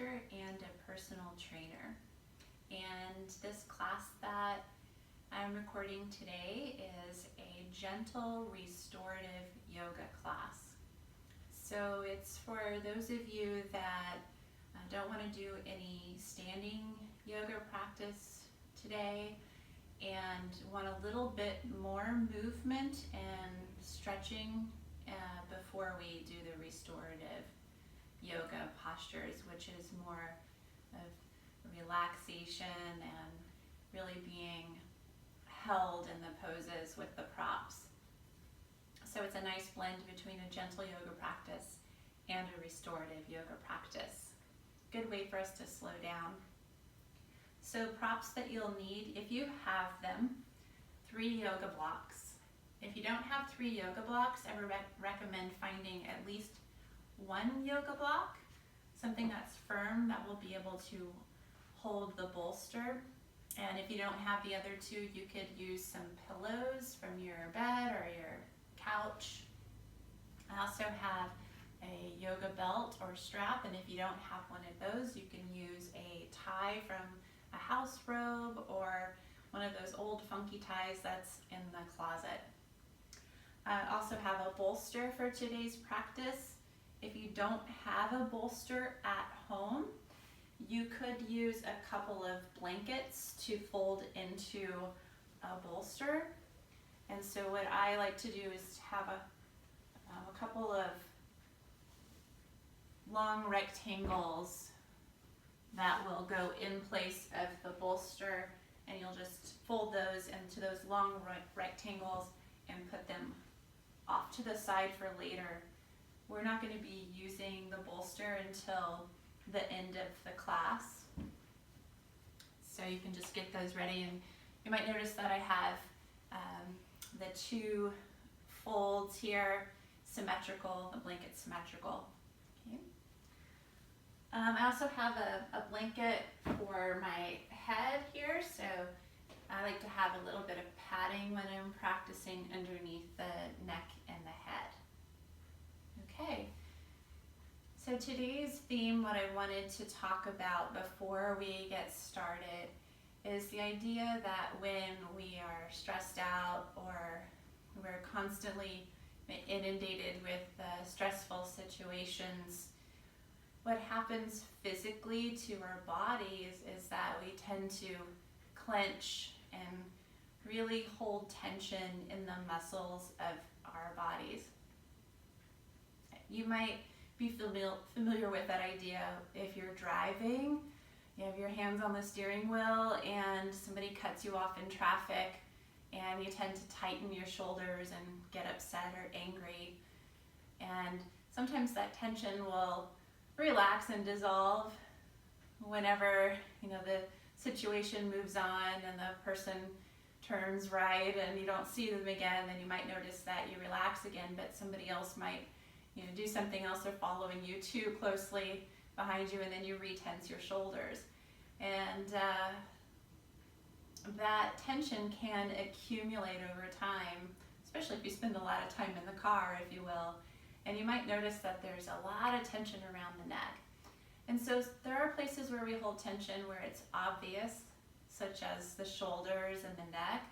teacher and a personal trainer. And this class that I'm recording today is a gentle restorative yoga class. So it's for those of you that don't want to do any standing yoga practice today and want a little bit more movement and stretching before we do the restorative yoga postures, which is more of relaxation and really being held in the poses with the props. So it's a nice blend between a gentle yoga practice and a restorative yoga practice. Good way for us to slow down. So props that you'll need, if you have them, 3 yoga blocks. If you don't have 3 yoga blocks, I would recommend finding at least 1 yoga block, something that's firm that will be able to hold the bolster. And if you don't have the other 2, you could use some pillows from your bed or your couch. I also have a yoga belt or strap, and if you don't have one of those, you can use a tie from a house robe or one of those old funky ties that's in the closet. I also have a bolster for today's practice. If you don't have a bolster at home, you could use a couple of blankets to fold into a bolster. And so what I like to do is have a couple of long rectangles that will go in place of the bolster, and you'll just fold those into those long rectangles and put them off to the side for later. We're not going to be using the bolster until the end of the class, so you can just get those ready. And you might notice that I have the 2 folds here symmetrical, the blanket symmetrical. Okay. I also have a blanket for my head here, so I like to have a little bit of padding when I'm practicing underneath the neck and the head. Okay, so today's theme, what I wanted to talk about before we get started, is the idea that when we are stressed out or we're constantly inundated with stressful situations, what happens physically to our bodies is that we tend to clench and really hold tension in the muscles of our bodies. You might be familiar with that idea if you're driving. You have your hands on the steering wheel and somebody cuts you off in traffic, and you tend to tighten your shoulders and get upset or angry. And sometimes that tension will relax and dissolve whenever the situation moves on and the person turns right and you don't see them again. Then you might notice that you relax again, but somebody else might do something else. They're following you too closely behind you, and then you re-tense your shoulders. And that tension can accumulate over time, especially if you spend a lot of time in the car, if you will. And you might notice that there's a lot of tension around the neck. And so there are places where we hold tension where it's obvious, such as the shoulders and the neck,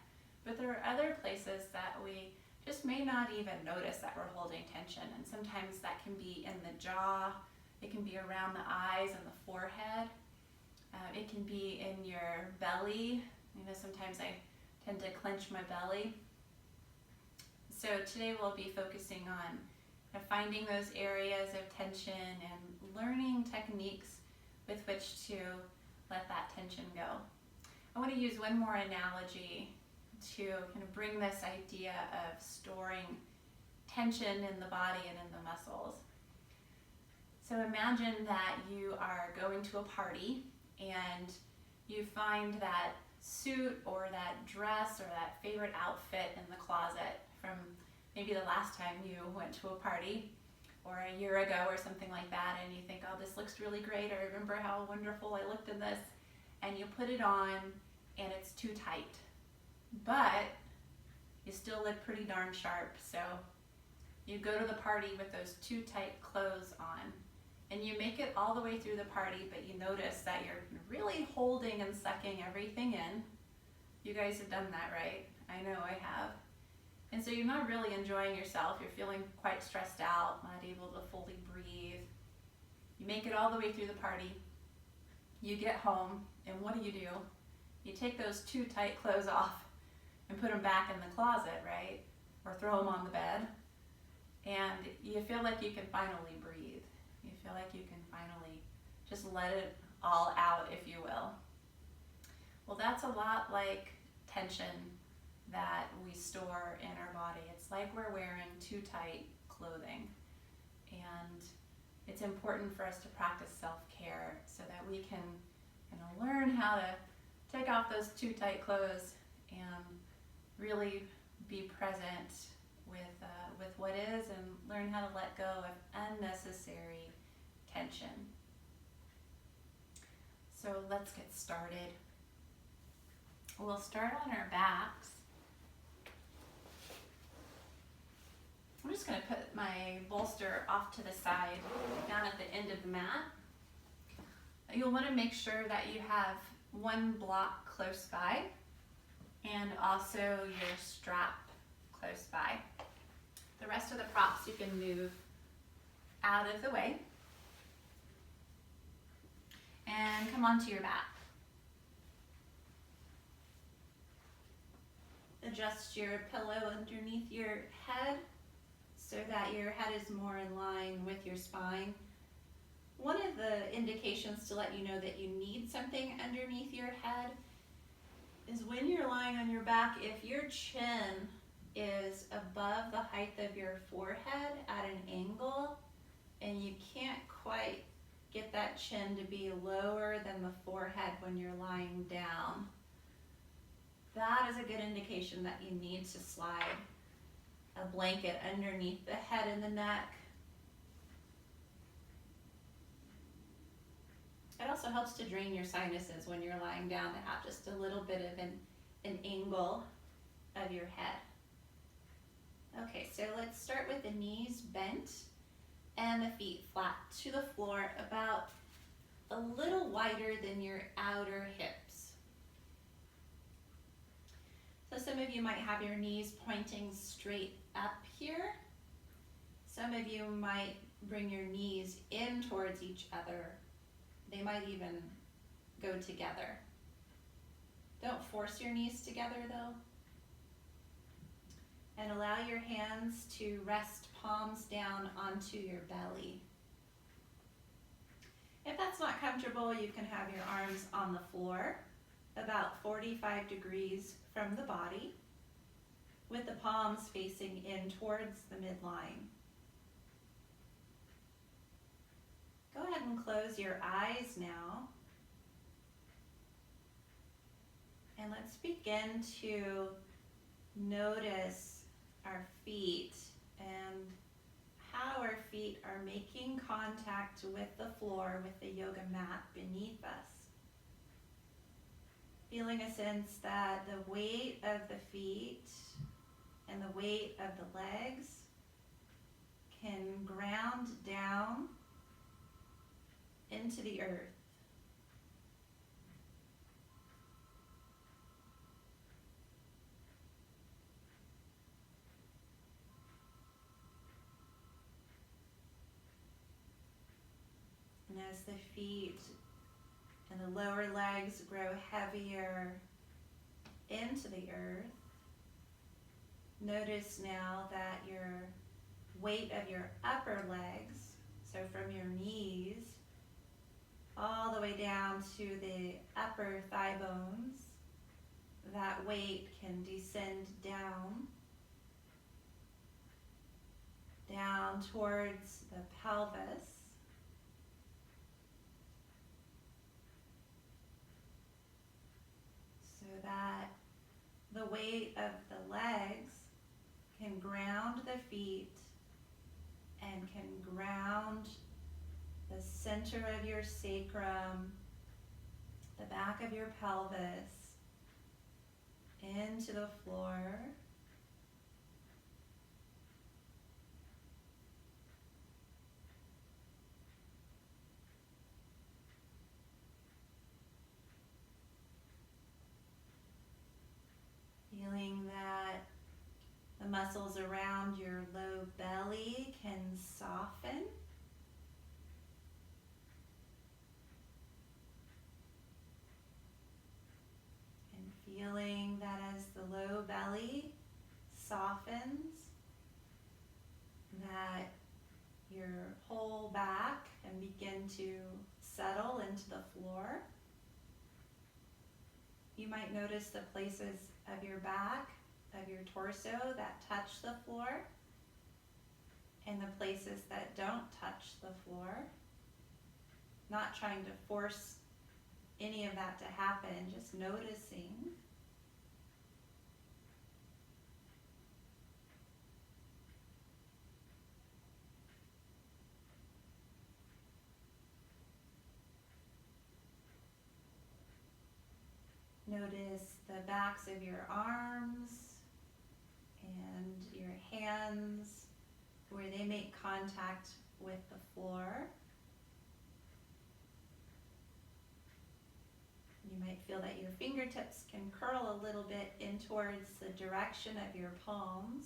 but there are other places that we just may not even notice that we're holding tension. And sometimes that can be in the jaw, it can be around the eyes and the forehead, it can be in your belly. Sometimes I tend to clench my belly. So today we'll be focusing on finding those areas of tension and learning techniques with which to let that tension go. I want to use one more analogy to kind of bring this idea of storing tension in the body and in the muscles. So imagine that you are going to a party and you find that suit or that dress or that favorite outfit in the closet from maybe the last time you went to a party or a year ago or something like that, and you think, oh, this looks really great, I remember how wonderful I looked in this, and you put it on and it's too tight, but you still look pretty darn sharp. So you go to the party with those too tight clothes on, and you make it all the way through the party, but you notice that you're really holding and sucking everything in. You guys have done that, right? I know I have. And so you're not really enjoying yourself. You're feeling quite stressed out, not able to fully breathe. You make it all the way through the party. You get home, and what do? You take those too tight clothes off and put them back in the closet, right? Or throw them on the bed. And you feel like you can finally breathe. You feel like you can finally just let it all out, if you will. Well, that's a lot like tension that we store in our body. It's like we're wearing too tight clothing. And it's important for us to practice self-care so that we can learn how to take off those too tight clothes and really be present with what is, and learn how to let go of unnecessary tension. So let's get started. We'll start on our backs. I'm just going to put my bolster off to the side, down at the end of the mat. You'll want to make sure that you have one block close by, and also your strap close by. The rest of the props you can move out of the way. And come onto your back. Adjust your pillow underneath your head so that your head is more in line with your spine. One of the indications to let you know that you need something underneath your head is when you're lying on your back, if your chin is above the height of your forehead at an angle, and you can't quite get that chin to be lower than the forehead when you're lying down, that is a good indication that you need to slide a blanket underneath the head and the neck. It also helps to drain your sinuses when you're lying down, to have just a little bit of an angle of your head. Okay, so let's start with the knees bent and the feet flat to the floor, about a little wider than your outer hips. So some of you might have your knees pointing straight up here. Some of you might bring your knees in towards each other. They might even go together. Don't force your knees together though. And allow your hands to rest palms down onto your belly. If that's not comfortable, you can have your arms on the floor, about 45 degrees from the body, with the palms facing in towards the midline. Go ahead and close your eyes now. And let's begin to notice our feet and how our feet are making contact with the floor, with the yoga mat beneath us. Feeling a sense that the weight of the feet and the weight of the legs can ground down into the earth. And as the feet and the lower legs grow heavier into the earth, notice now that your weight of your upper legs, so from your knees all the way down to the upper thigh bones, that weight can descend down towards the pelvis. So that the weight of the legs can ground the feet and can ground the center of your sacrum, the back of your pelvis, into the floor. can soften. And feeling that as the low belly softens, that your whole back can begin to settle into the floor. You might notice the places of your back, of your torso that touch the floor, and the places that don't touch the floor. Not trying to force any of that to happen, just noticing. Notice the backs of your arms and your hands where they make contact with the floor. You might feel that your fingertips can curl a little bit in towards the direction of your palms.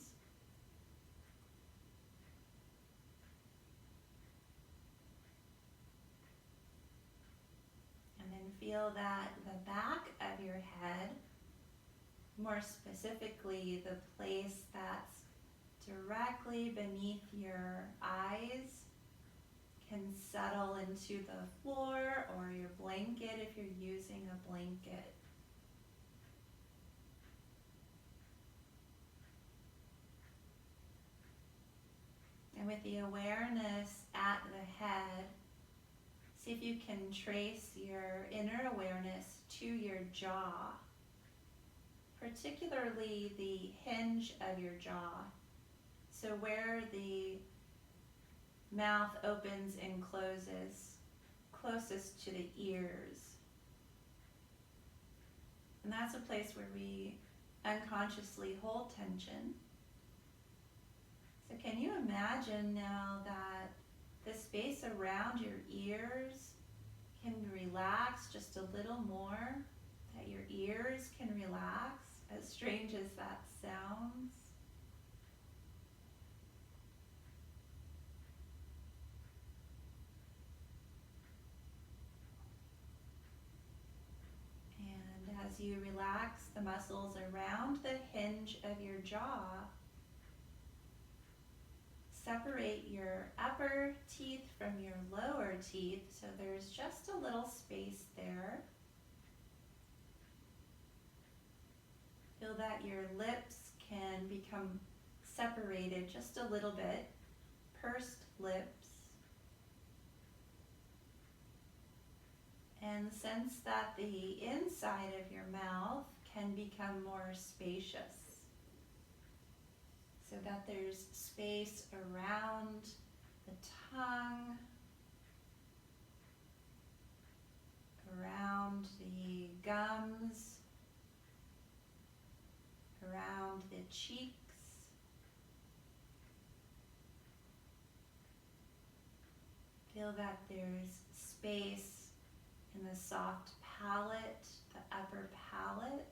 And then feel that the back of your head, more specifically the place that's directly beneath your eyes, can settle into the floor or your blanket if you're using a blanket. And with the awareness at the head, see if you can trace your inner awareness to your jaw, particularly the hinge of your jaw. So where the mouth opens and closes, closest to the ears. And that's a place where we unconsciously hold tension. So can you imagine now that the space around your ears can relax just a little more, that your ears can relax, as strange as that sounds? And as you relax the muscles around the hinge of your jaw, separate your upper teeth from your lower teeth, so there's just a little space there. Feel that your lips can become separated just a little bit, pursed lips. And sense that the inside of your mouth can become more spacious, so that there's space around the tongue, around the gums, around the cheeks. Feel that there's space in the soft palate, the upper palate.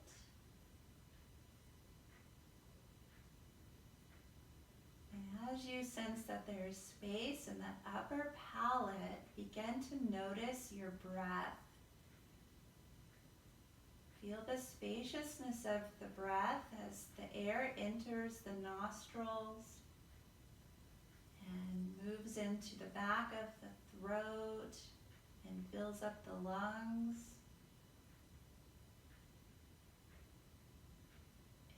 And as you sense that there's space in the upper palate, begin to notice your breath. Feel the spaciousness of the breath as the air enters the nostrils and moves into the back of the throat and fills up the lungs.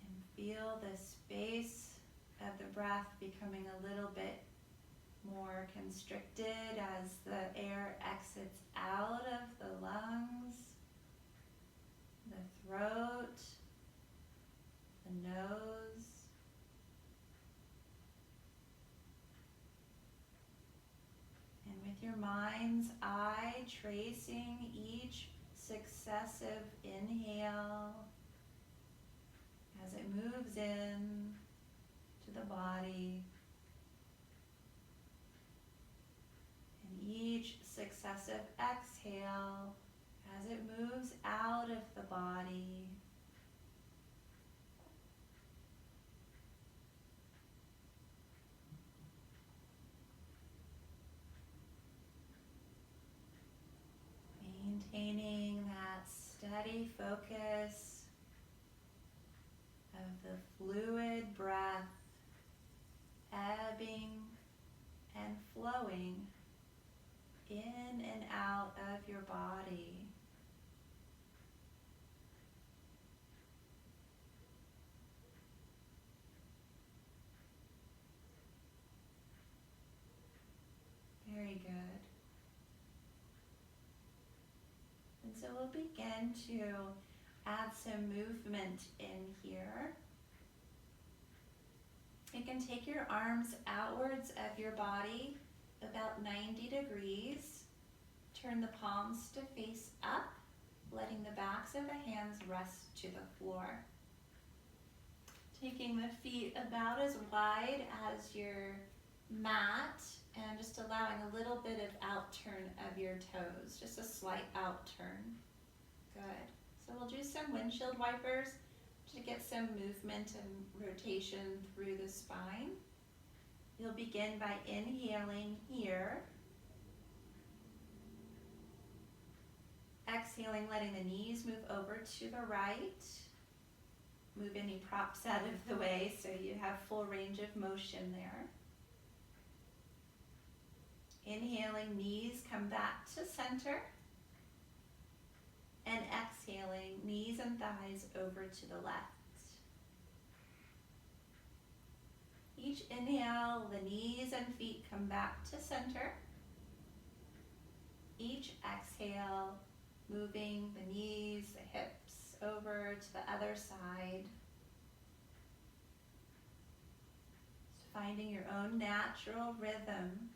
And feel the space of the breath becoming a little bit more constricted as the air exits out of the lungs, the throat, the nose. And with your mind's eye tracing each successive inhale as it moves in to the body, and each successive exhale as it moves out of the body. daily focus of the fluid breath ebbing and flowing in and out of your body. Very good. And so we'll begin to add some movement in here. You can take your arms outwards of your body about 90 degrees. Turn the palms to face up, letting the backs of the hands rest to the floor. Taking the feet about as wide as your mat and just allowing a little bit of outturn of your toes, just a slight outturn. Good. So we'll do some windshield wipers to get some movement and rotation through the spine. You'll begin by inhaling here. Exhaling, letting the knees move over to the right. Move any props out of the way so you have full range of motion there. Inhaling, knees come back to center. And exhaling, knees and thighs over to the left. Each inhale, the knees and feet come back to center. Each exhale, moving the knees, the hips over to the other side. Just finding your own natural rhythm.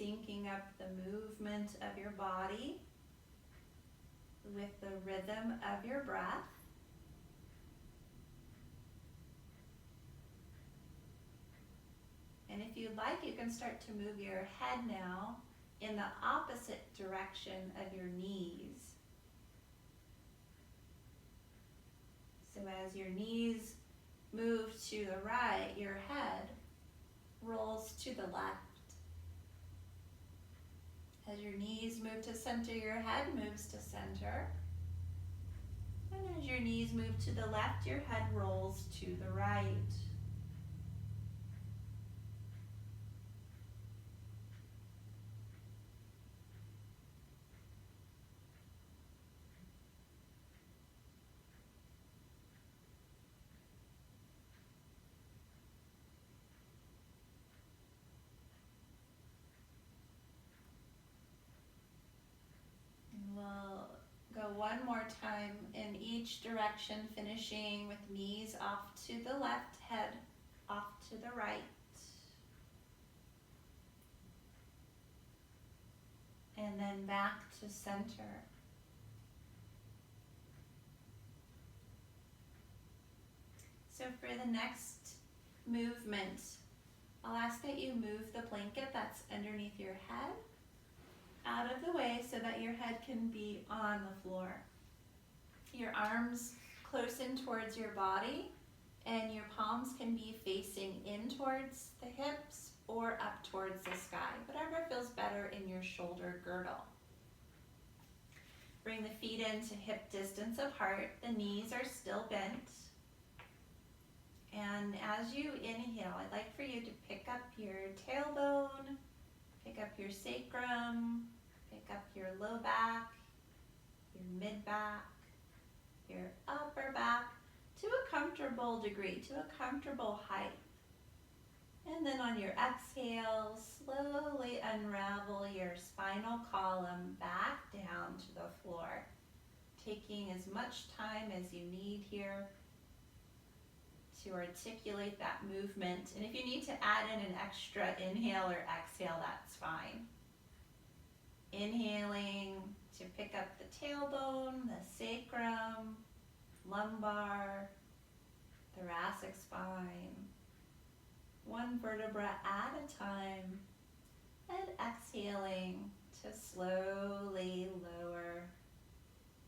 Syncing up the movement of your body with the rhythm of your breath. And if you'd like, you can start to move your head now in the opposite direction of your knees. So as your knees move to the right, your head rolls to the left. As your knees move to center, your head moves to center. And as your knees move to the left, your head rolls to the right. We'll go one more time in each direction, finishing with knees off to the left, head off to the right. And then back to center. So for the next movement, I'll ask that you move the blanket that's underneath your head out of the way so that your head can be on the floor. Your arms close in towards your body and your palms can be facing in towards the hips or up towards the sky, whatever feels better in your shoulder girdle. Bring the feet into hip distance apart, the knees are still bent. And as you inhale, I'd like for you to pick up your tailbone, pick up your sacrum, pick up your low back, your mid back, your upper back to a comfortable degree, to a comfortable height. And then on your exhale, slowly unravel your spinal column back down to the floor, taking as much time as you need here to articulate that movement. And if you need to add in an extra inhale or exhale, that's fine. Inhaling to pick up the tailbone, the sacrum, lumbar, thoracic spine, one vertebra at a time, and exhaling to slowly lower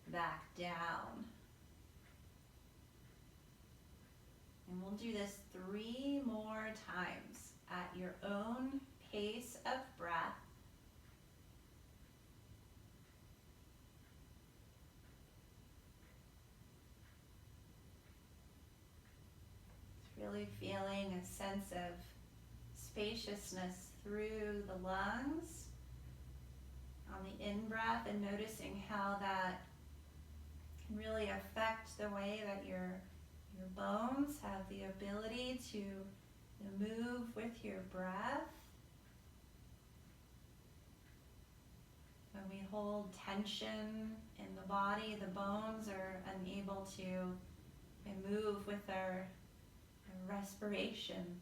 back down. And we'll do this 3 more times at your own pace of breath. Really feeling a sense of spaciousness through the lungs on the in-breath, and noticing how that can really affect the way that your bones have the ability to move with your breath. When we hold tension in the body, the bones are unable to move with our respiration.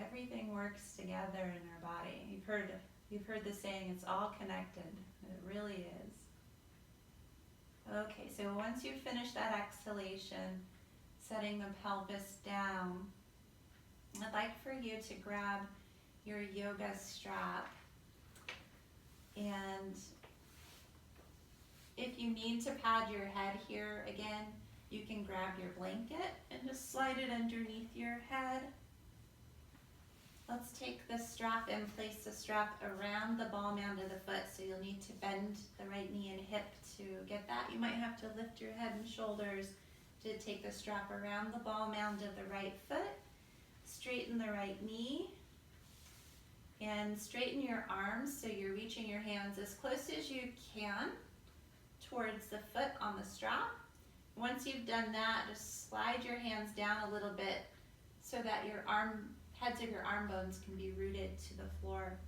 Everything works together in our body. You've heard the saying, it's all connected. It really is. Okay, so once you finish that exhalation, setting the pelvis down, I'd like for you to grab your yoga strap, and if you need to pad your head here again, you can grab your blanket and just slide it underneath your head. Let's take the strap and place the strap around the ball mound of the foot, so you'll need to bend the right knee and hip to get that. You might have to lift your head and shoulders to take the strap around the ball mound of the right foot. Straighten the right knee and straighten your arms so you're reaching your hands as close as you can towards the foot on the strap. Once you've done that, just slide your hands down a little bit so that your heads of your arm bones can be rooted to the floor.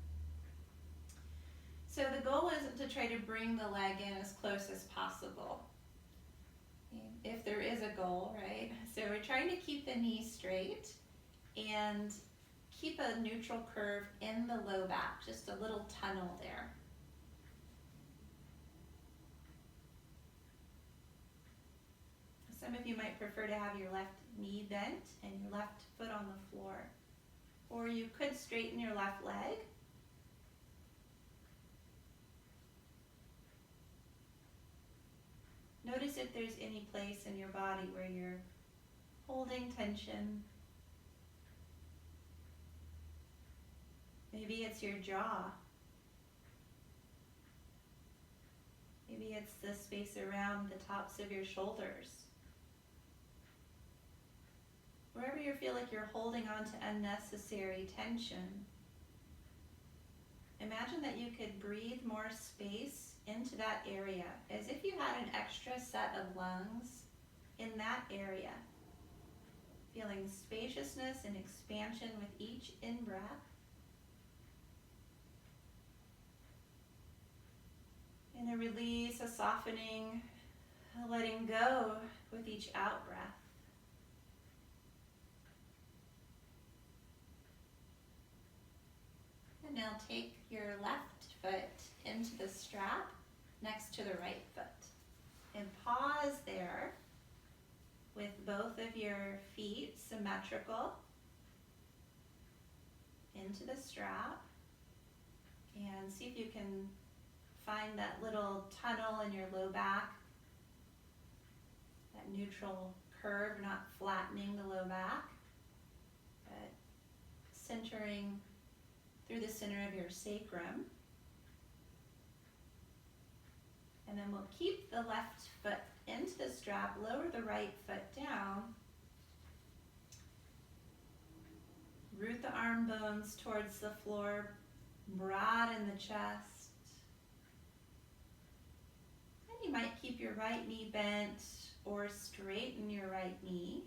So the goal isn't to try to bring the leg in as close as possible, if there is a goal, right? So we're trying to keep the knee straight and keep a neutral curve in the low back, just a little tunnel there. Some of you might prefer to have your left knee bent and your left foot on the floor. Or you could straighten your left leg. Notice if there's any place in your body where you're holding tension. Maybe it's your jaw. Maybe it's the space around the tops of your shoulders. Wherever you feel like you're holding on to unnecessary tension, imagine that you could breathe more space into that area, as if you had an extra set of lungs in that area, feeling spaciousness and expansion with each in-breath. And a release, a softening, a letting go with each out-breath. And now take your left foot into the strap next to the right foot. And pause there with both of your feet symmetrical into the strap. And see if you can find that little tunnel in your low back, that neutral curve, not flattening the low back, but centering through the center of your sacrum. And then we'll keep the left foot into the strap, lower the right foot down, root the arm bones towards the floor, broaden the chest. And you might keep your right knee bent or straighten your right knee.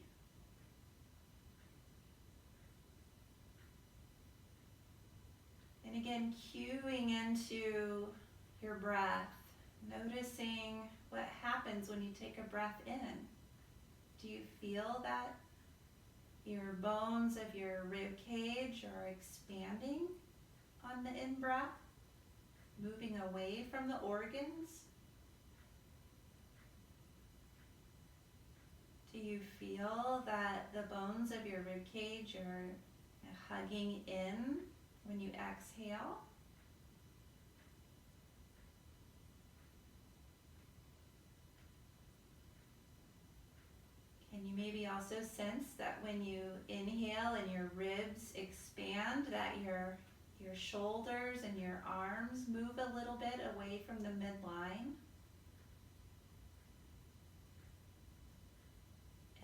And again, cueing into your breath, noticing what happens when you take a breath in. Do you feel that your bones of your rib cage are expanding on the in-breath, moving away from the organs? Do you feel that the bones of your rib cage are hugging in when you exhale? Can you maybe also sense that when you inhale and your ribs expand, that your shoulders and your arms move a little bit away from the midline?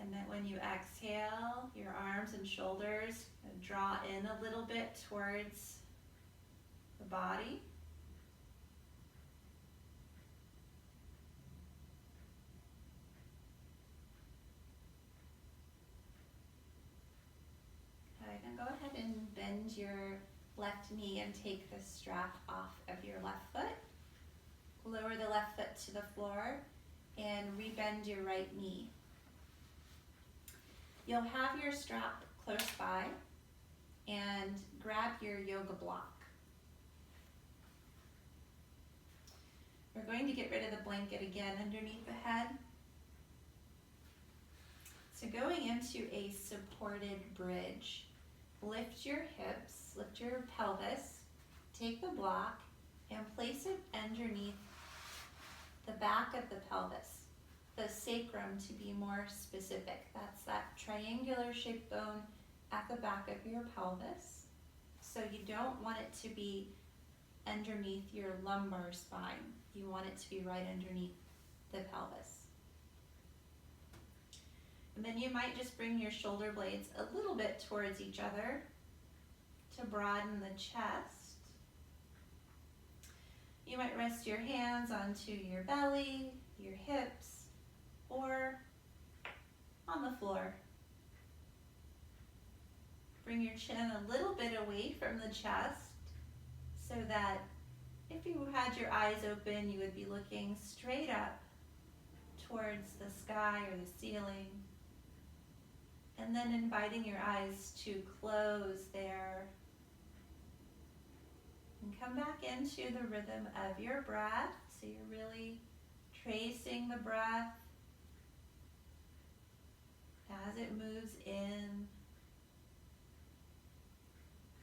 And then when you exhale, your arms and shoulders draw in a little bit towards the body. Okay, now go ahead and bend your left knee and take the strap off of your left foot. Lower the left foot to the floor and rebend your right knee. You'll have your strap close by and grab your yoga block. We're going to get rid of the blanket again underneath the head. So going into a supported bridge, lift your hips, lift your pelvis, take the block and place it underneath the back of the pelvis, the sacrum to be more specific. That's that triangular shaped bone at the back of your pelvis. So you don't want it to be underneath your lumbar spine. You want it to be right underneath the pelvis. And then you might just bring your shoulder blades a little bit towards each other to broaden the chest. You might rest your hands onto your belly, your hips, or on the floor. Bring your chin a little bit away from the chest so that if you had your eyes open, you would be looking straight up towards the sky or the ceiling. And then inviting your eyes to close there. And come back into the rhythm of your breath. So you're really tracing the breath as it moves in,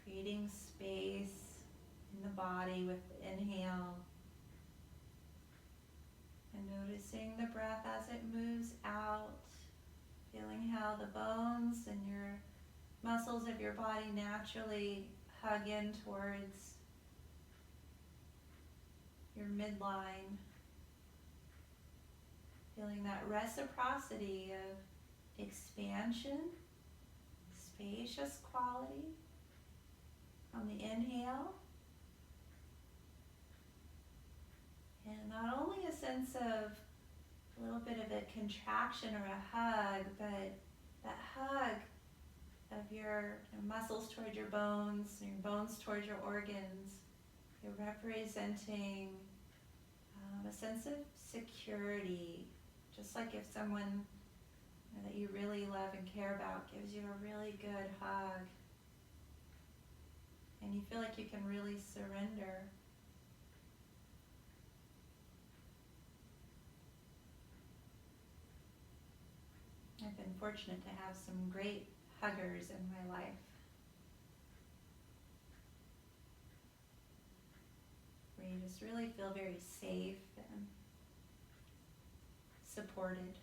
creating space in the body with the inhale, and noticing the breath as it moves out, feeling how the bones and your muscles of your body naturally hug in towards your midline, feeling that reciprocity of expansion, spacious quality on the inhale, and not only a sense of a little bit of a contraction or a hug, but that hug of your muscles towards your bones, and your bones towards your organs. You're representing a sense of security, just like if someone that you really love and care about gives you a really good hug, and you feel like you can really surrender. I've been fortunate to have some great huggers in my life. Where you just really feel very safe and supported.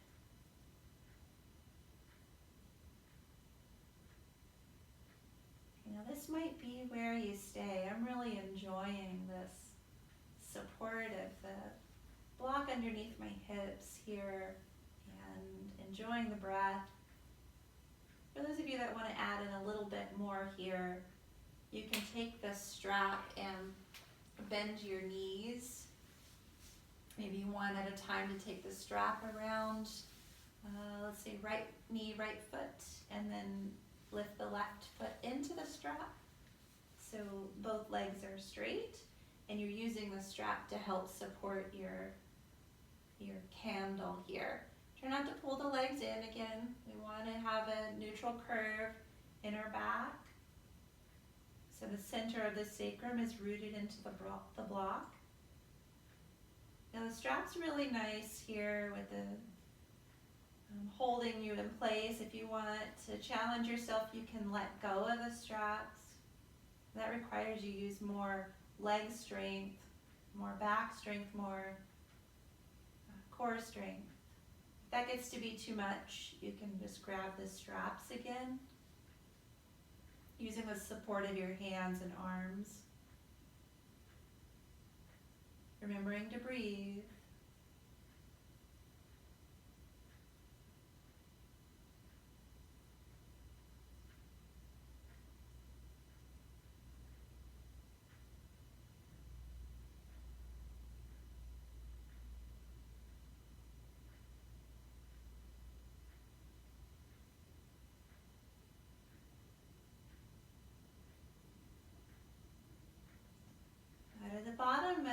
You know, this might be where you stay. I'm really enjoying this support of the block underneath my hips here and enjoying the breath. For those of you that want to add in a little bit more here, you can take the strap and bend your knees, maybe one at a time to take the strap around, let's say right knee, right foot, and then lift the left foot into the strap. So both legs are straight, and you're using the strap to help support your candle here. Try not to pull the legs in again. We want to have a neutral curve in our back. So the center of the sacrum is rooted into the block. Now the strap's really nice here with the holding you in place. If you want to challenge yourself, you can let go of the straps. That requires you use more leg strength, more back strength, more core strength. If that gets to be too much, you can just grab the straps again, using the support of your hands and arms. Remembering to breathe.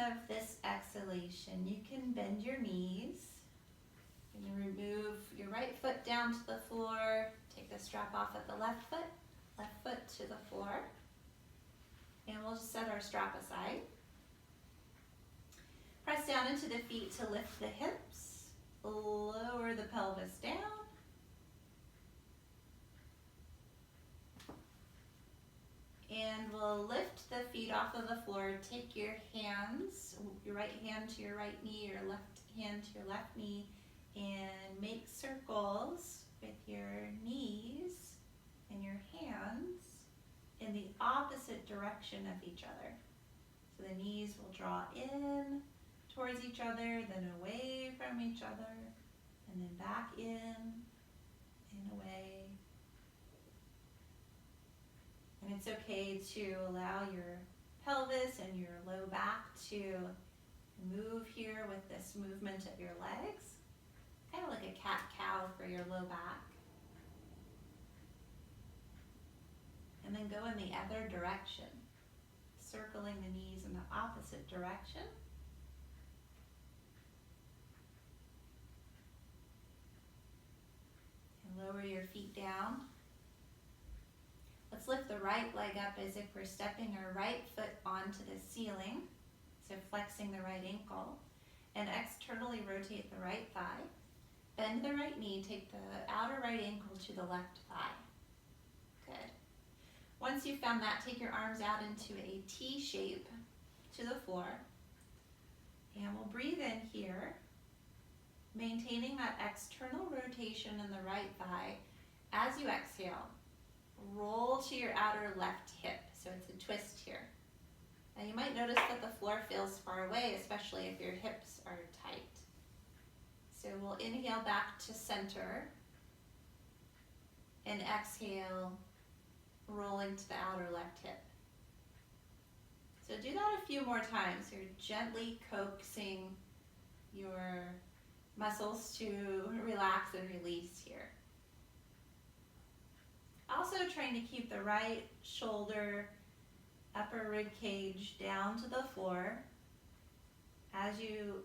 of this exhalation, you can bend your knees. You're going to remove your right foot down to the floor. Take the strap off at the left foot to the floor. And we'll just set our strap aside. Press down into the feet to lift the hips. Lower the pelvis down. And we'll lift the feet off of the floor. Take your hands, your right hand to your right knee, your left hand to your left knee, and make circles with your knees and your hands in the opposite direction of each other. So the knees will draw in towards each other, then away from each other, and then back in and away. And it's okay to allow your pelvis and your low back to move here with this movement of your legs. Kind of like a cat-cow for your low back. And then go in the other direction, circling the knees in the opposite direction. And lower your feet down. Let's lift the right leg up as if we're stepping our right foot onto the ceiling, so flexing the right ankle, and externally rotate the right thigh. Bend the right knee, take the outer right ankle to the left thigh. Good. Once you've found that, take your arms out into a T shape to the floor, and we'll breathe in here, maintaining that external rotation in the right thigh. As you exhale, roll to your outer left hip, so it's a twist here. Now you might notice that the floor feels far away, especially if your hips are tight. So we'll inhale back to center, and exhale, rolling to the outer left hip. So do that a few more times. You're gently coaxing your muscles to relax and release here. Also trying to keep the right shoulder, upper rib cage down to the floor as you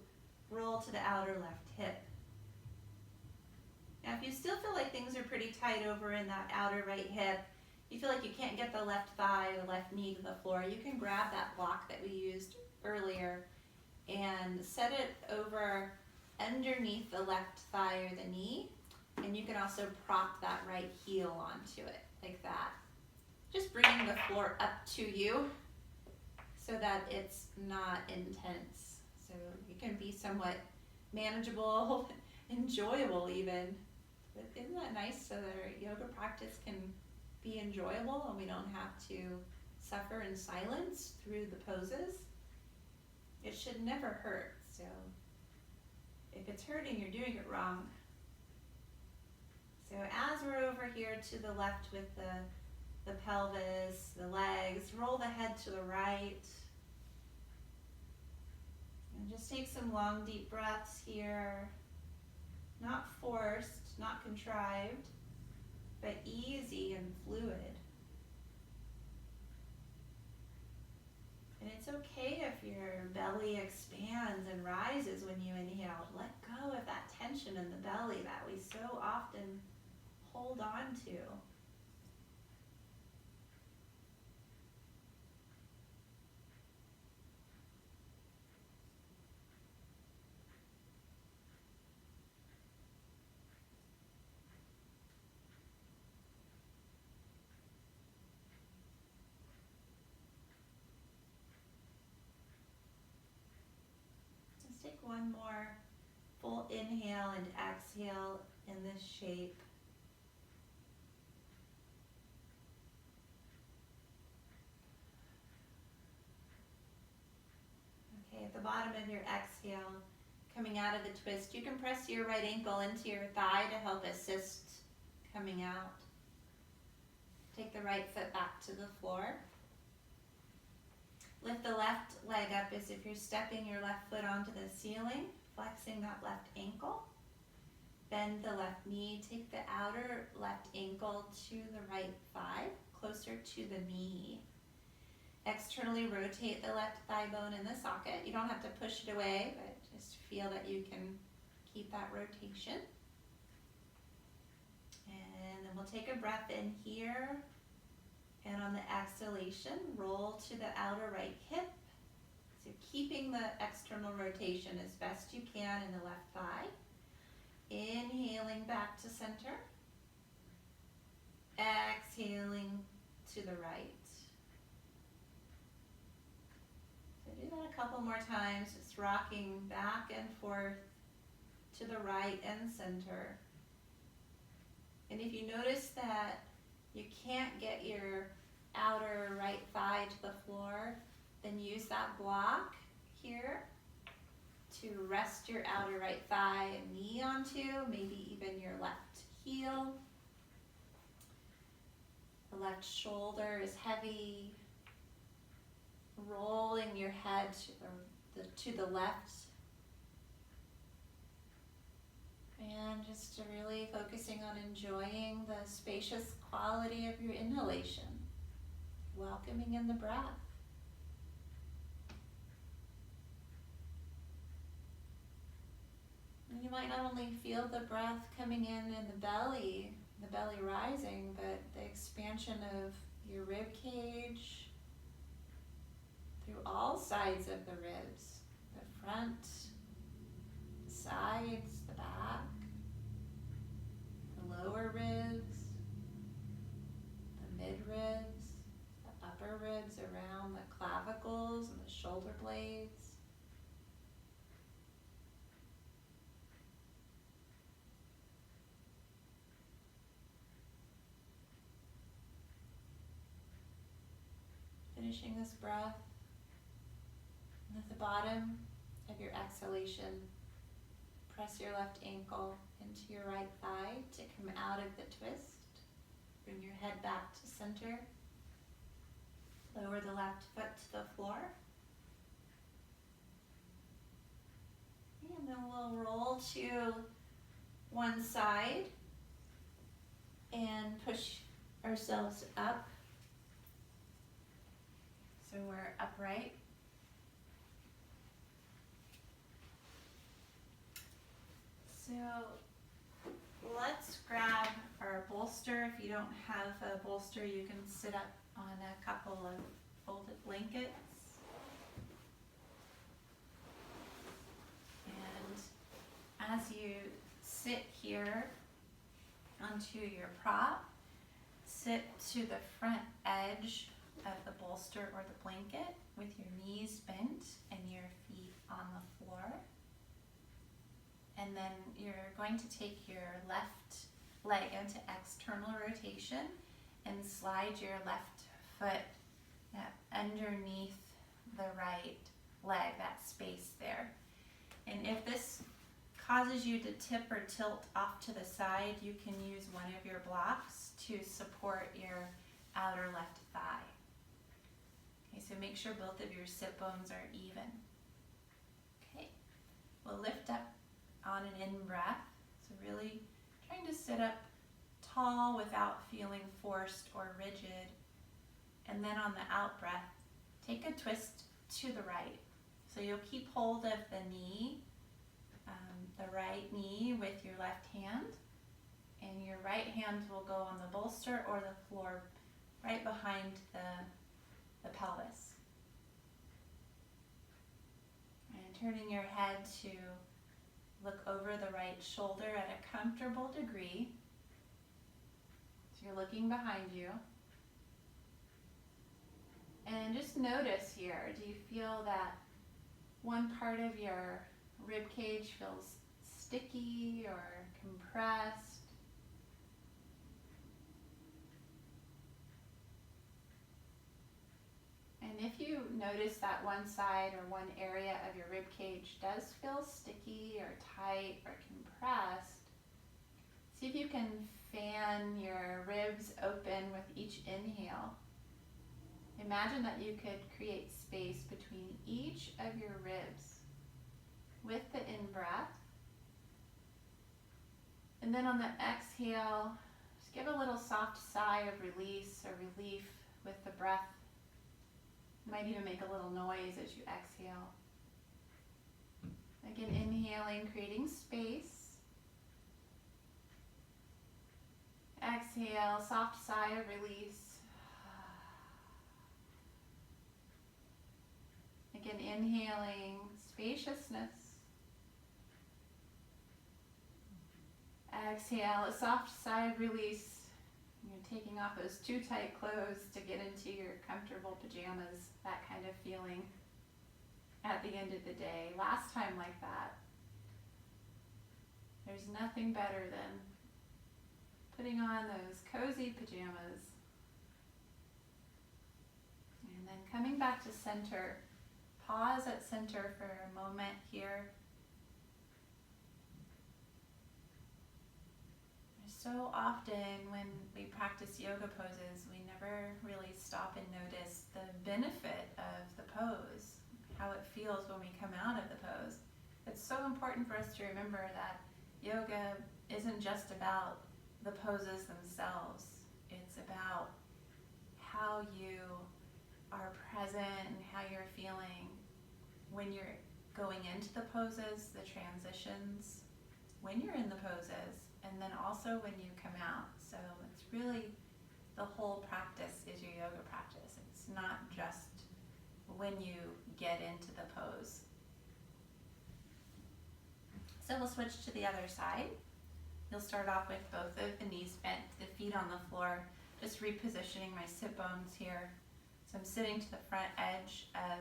roll to the outer left hip. Now if you still feel like things are pretty tight over in that outer right hip, you feel like you can't get the left thigh or the left knee to the floor, you can grab that block that we used earlier and set it over underneath the left thigh or the knee. And you can also prop that right heel onto it, like that. Just bringing the floor up to you so that it's not intense. So it can be somewhat manageable, enjoyable even. But isn't that nice, so that our yoga practice can be enjoyable and we don't have to suffer in silence through the poses? It should never hurt, so if it's hurting, you're doing it wrong. So as we're over here to the left with the pelvis, the legs, roll the head to the right. And just take some long, deep breaths here. Not forced, not contrived, but easy and fluid. And it's okay if your belly expands and rises when you inhale. Let go of that tension in the belly that we so often hold on to. Let's take one more full inhale and exhale in this shape. At the bottom of your exhale, coming out of the twist, you can press your right ankle into your thigh to help assist coming out. Take the right foot back to the floor. Lift the left leg up as if you're stepping your left foot onto the ceiling, flexing that left ankle. Bend the left knee, take the outer left ankle to the right thigh, closer to the knee. Externally rotate the left thigh bone in the socket. You don't have to push it away, but just feel that you can keep that rotation. And then we'll take a breath in here. And on the exhalation, roll to the outer right hip. So keeping the external rotation as best you can in the left thigh. Inhaling back to center. Exhaling to the right. So do that a couple more times, just rocking back and forth to the right and center. And if you notice that you can't get your outer right thigh to the floor, then use that block here to rest your outer right thigh and knee onto, maybe even your left heel. The left shoulder is heavy. Rolling your head to the left. And just really focusing on enjoying the spacious quality of your inhalation. Welcoming in the breath. And you might not only feel the breath coming in the belly rising, but the expansion of your rib cage through all sides of the ribs, the front, the sides, the back, the lower ribs, the mid-ribs, the upper ribs around the clavicles and the shoulder blades. Finishing this breath, and at the bottom of your exhalation, press your left ankle into your right thigh to come out of the twist. Bring your head back to center. Lower the left foot to the floor. And then we'll roll to one side and push ourselves up. So we're upright. So let's grab our bolster. If you don't have a bolster, you can sit up on a couple of folded blankets. And as you sit here onto your prop, sit to the front edge of the bolster or the blanket with your knees bent and your feet on the floor. And then you're going to take your left leg into external rotation and slide your left foot underneath the right leg, that space there. And if this causes you to tip or tilt off to the side, you can use one of your blocks to support your outer left thigh. Okay, so make sure both of your sit bones are even. Okay, we'll lift up on an in-breath. So really trying to sit up tall without feeling forced or rigid. And then on the out-breath, take a twist to the right. So you'll keep hold of the knee, the right knee with your left hand. And your right hand will go on the bolster or the floor right behind the pelvis. And turning your head to look over the right shoulder at a comfortable degree. So you're looking behind you. And just notice here, do you feel that one part of your rib cage feels sticky or compressed? And if you notice that one side or one area of your rib cage does feel sticky or tight or compressed, see if you can fan your ribs open with each inhale. Imagine that you could create space between each of your ribs with the in-breath. And then on the exhale, just give a little soft sigh of release or relief with the breath You might even make a little noise as you exhale. Again, inhaling, creating space. Exhale, soft sigh of release. Again, inhaling, spaciousness. Exhale, a soft sigh of release. You're taking off those too tight clothes to get into your comfortable pajamas, that kind of feeling at the end of the day. Last time like that. There's nothing better than putting on those cozy pajamas. And then coming back to center. Pause at center for a moment here. So often when we practice yoga poses, we never really stop and notice the benefit of the pose, how it feels when we come out of the pose. It's so important for us to remember that yoga isn't just about the poses themselves. It's about how you are present and how you're feeling when you're going into the poses, the transitions, when you're in the poses, and then also when you come out. So it's really the whole practice is your yoga practice. It's not just when you get into the pose. So we'll switch to the other side. You'll start off with both of the knees bent, the feet on the floor, just repositioning my sit bones here. So I'm sitting to the front edge of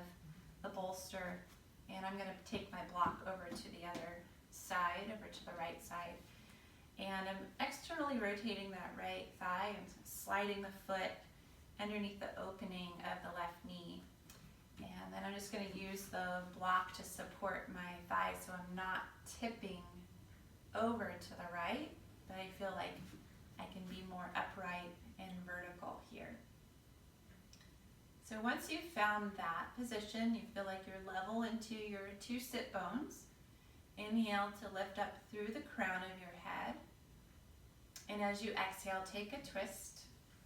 the bolster, and I'm going to take my block over to the other side, over to the right side. And I'm externally rotating that right thigh. I'm sliding the foot underneath the opening of the left knee. And then I'm just going to use the block to support my thigh so I'm not tipping over to the right, but I feel like I can be more upright and vertical here. So once you've found that position, you feel like you're level into your two sit bones. Inhale to lift up through the crown of your head. And as you exhale, take a twist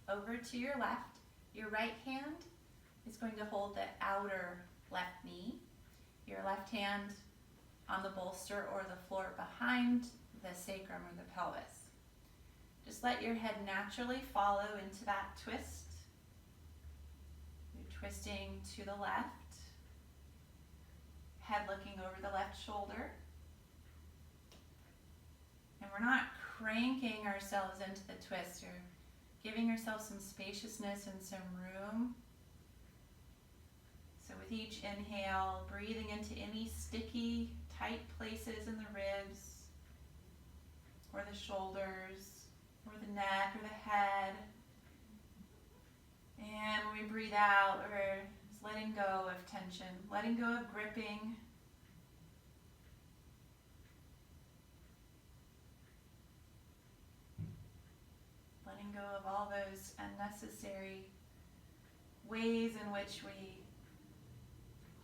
over to your left. Your right hand is going to hold the outer left knee. Your left hand on the bolster or the floor behind the sacrum or the pelvis. Just let your head naturally follow into that twist. You're twisting to the left. Head looking over the left shoulder. And we're not cranking ourselves into the twist. You're giving yourself some spaciousness and some room. So with each inhale, breathing into any sticky, tight places in the ribs, or the shoulders, or the neck, or the head. And when we breathe out, we're just letting go of tension, letting go of gripping. Letting go of all those unnecessary ways in which we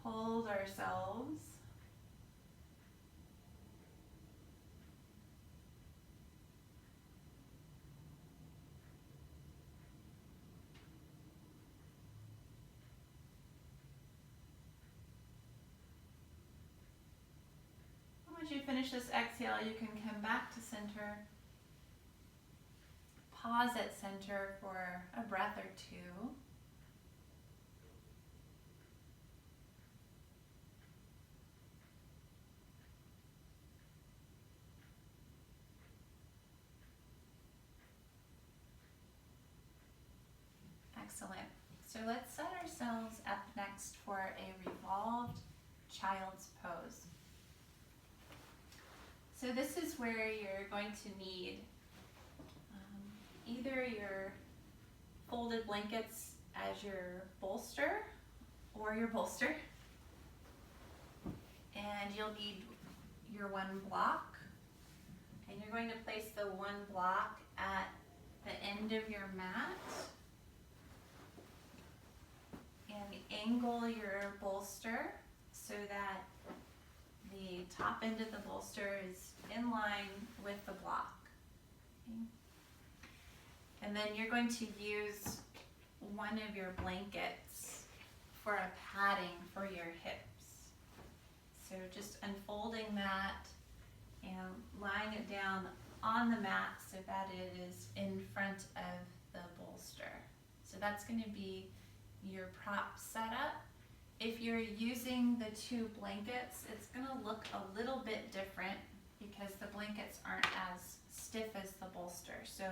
hold ourselves. Once you finish this exhale, you can come back to center. Pause at center for a breath or two. Excellent. So let's set ourselves up next for a revolved child's pose. So this is where you're going to need either your folded blankets as your bolster or your bolster. And you'll need your one block. And you're going to place the one block at the end of your mat. And angle your bolster so that the top end of the bolster is in line with the block. Okay. And then you're going to use one of your blankets for a padding for your hips. So just unfolding that and lying it down on the mat so that it is in front of the bolster. So that's going to be your prop setup. If you're using the two blankets, it's going to look a little bit different because the blankets aren't as stiff as the bolster. So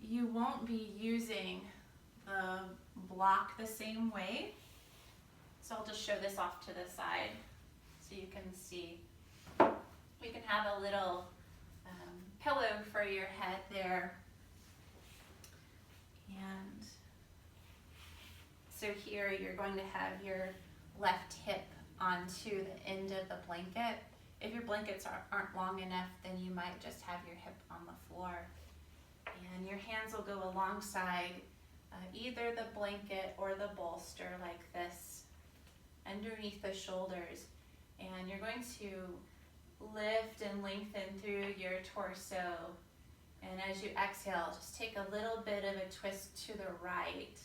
you won't be using the block the same way. So I'll just show this off to the side so you can see. We can have a little pillow for your head there. And so here you're going to have your left hip onto the end of the blanket. If your blankets aren't long enough, then you might just have your hip on the floor. And your hands will go alongside either the blanket or the bolster like this, underneath the shoulders. And you're going to lift and lengthen through your torso. And as you exhale, just take a little bit of a twist to the right.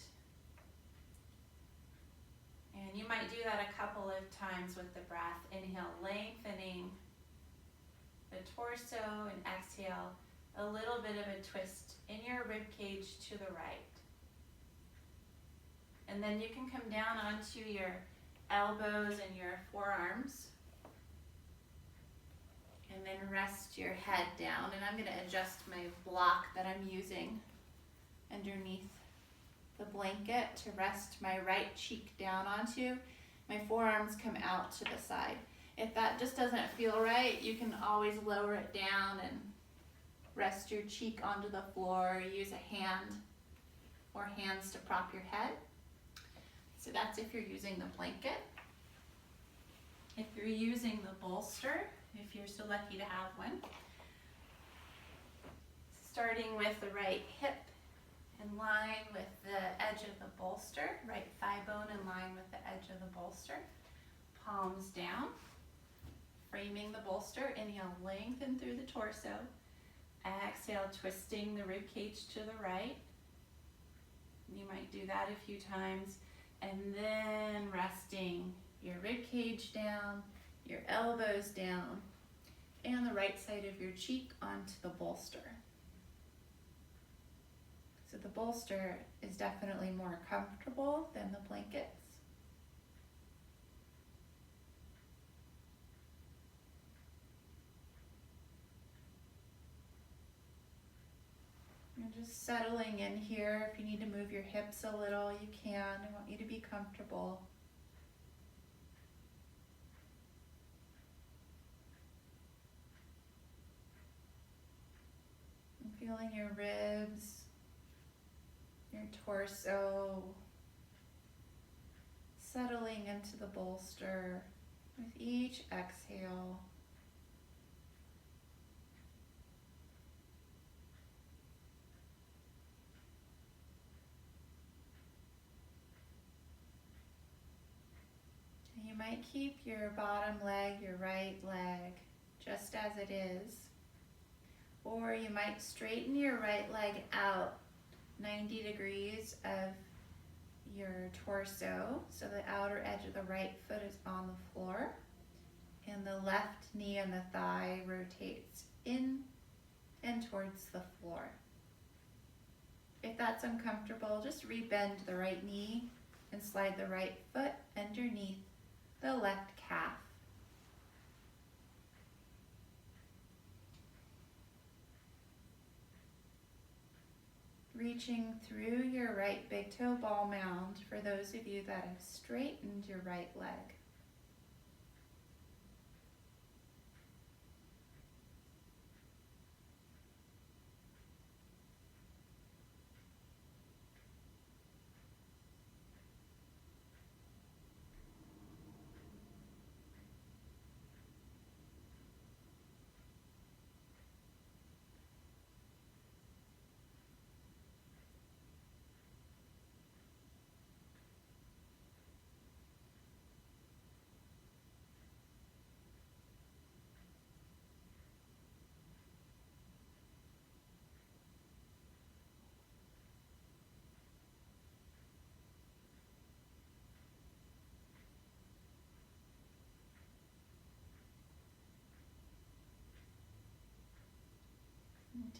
And you might do that a couple of times with the breath. Inhale, lengthening the torso, and exhale, a little bit of a twist in your rib cage to the right. And then you can come down onto your elbows and your forearms. And then rest your head down. And I'm going to adjust my block that I'm using underneath the blanket to rest my right cheek down onto. My forearms come out to the side. If that just doesn't feel right, you can always lower it down and rest your cheek onto the floor. Use a hand or hands to prop your head. So that's if you're using the blanket. If you're using the bolster, if you're so lucky to have one, starting with the right hip in line with the edge of the bolster, right thigh bone in line with the edge of the bolster, palms down, framing the bolster. Inhale, lengthen through the torso. Exhale, twisting the rib cage to the right. You might do that a few times. And then resting your rib cage down, your elbows down, and the right side of your cheek onto the bolster. So the bolster is definitely more comfortable than the blankets. You're just settling in here. If you need to move your hips a little, you can. I want you to be comfortable. And feeling your ribs, your torso, settling into the bolster with each exhale. You might keep your bottom leg, your right leg, just as it is. Or you might straighten your right leg out 90 degrees of your torso, so the outer edge of the right foot is on the floor, and the left knee and the thigh rotates in and towards the floor. If that's uncomfortable, just rebend the right knee and slide the right foot underneath the left calf. Reaching through your right big toe ball mound for those of you that have straightened your right leg.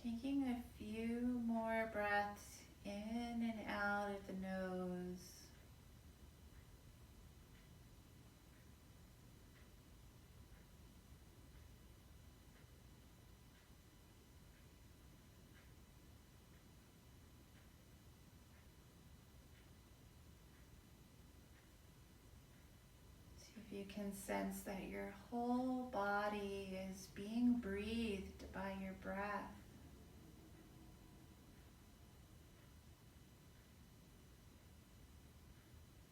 Taking a few more breaths in and out of the nose. See if you can sense that your whole body is being breathed by your breath.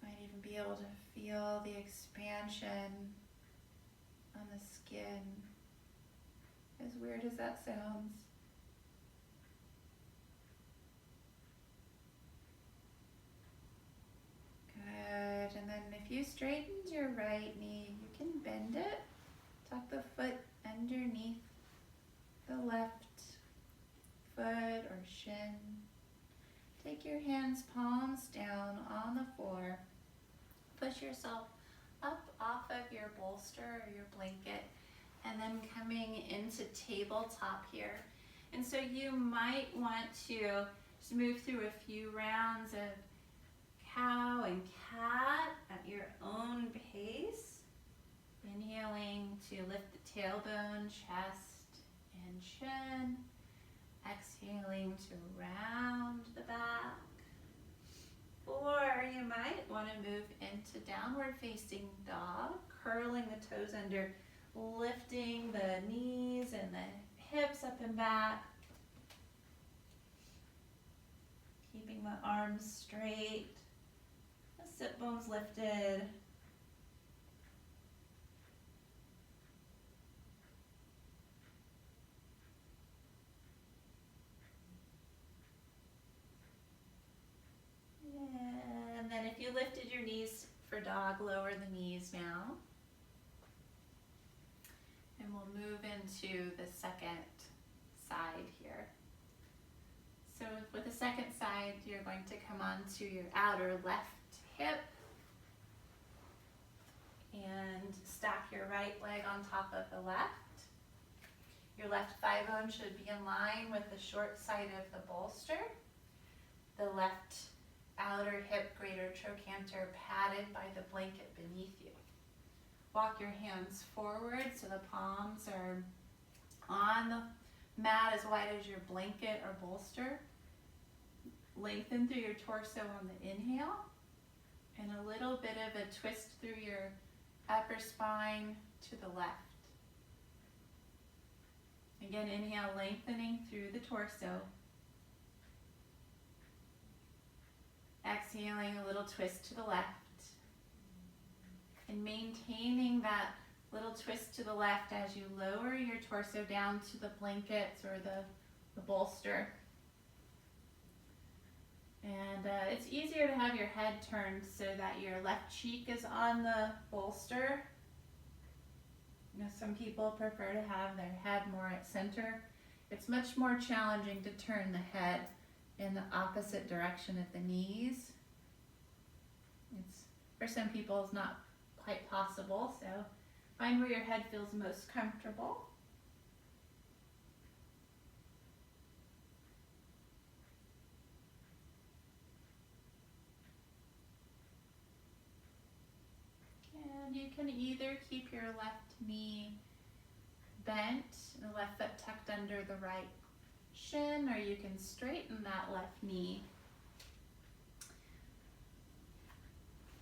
Might even be able to feel the expansion on the skin. As weird as that sounds. Good, and then if you straightened your right knee, you can bend it. Tuck the foot underneath the left foot or shin. Take your hands palms down on the floor. Push yourself up off of your bolster or your blanket, and then coming into tabletop here. And so you might want to just move through a few rounds of cow and cat at your own pace. Inhaling to lift the tailbone, chest, and chin. Exhaling to round the back. Or you might want to move into downward facing dog, curling the toes under, lifting the knees and the hips up and back. Keeping the arms straight, the sit bones lifted. And then if you lifted your knees for dog, lower the knees now. And we'll move into the second side here. So with the second side, you're going to come onto your outer left hip and stack your right leg on top of the left. Your left thigh bone should be in line with the short side of the bolster. The left outer hip, greater trochanter padded by the blanket beneath you. Walk your hands forward so the palms are on the mat as wide as your blanket or bolster. Lengthen through your torso on the inhale, and a little bit of a twist through your upper spine to the left. Again, inhale, lengthening through the torso. Exhaling, a little twist to the left. And maintaining that little twist to the left as you lower your torso down to the blankets or the bolster. And it's easier to have your head turned so that your left cheek is on the bolster. You know, some people prefer to have their head more at center. It's much more challenging to turn the head in the opposite direction of the knees. It's, for some people, it's not quite possible, so find where your head feels most comfortable. And you can either keep your left knee bent, the left foot tucked under the right shin, or you can straighten that left knee.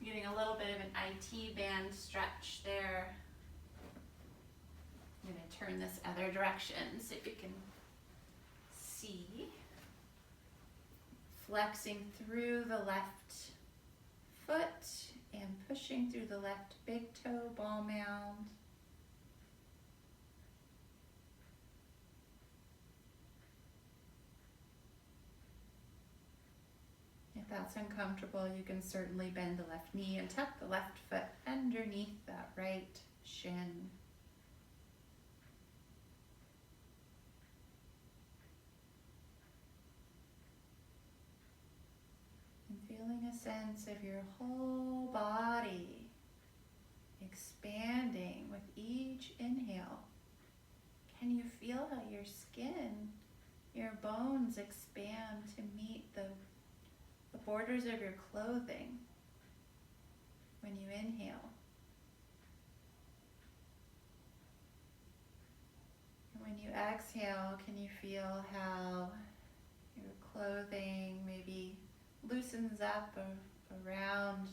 Getting a little bit of an IT band stretch there. I'm going to turn this other direction so if you can see. Flexing through the left foot and pushing through the left big toe ball mound. If that's uncomfortable, you can certainly bend the left knee and tuck the left foot underneath that right shin. And feeling a sense of your whole body expanding with each inhale. Can you feel how your skin your bones expand to meet the borders of your clothing when you inhale. And when you exhale, can you feel how your clothing maybe loosens up around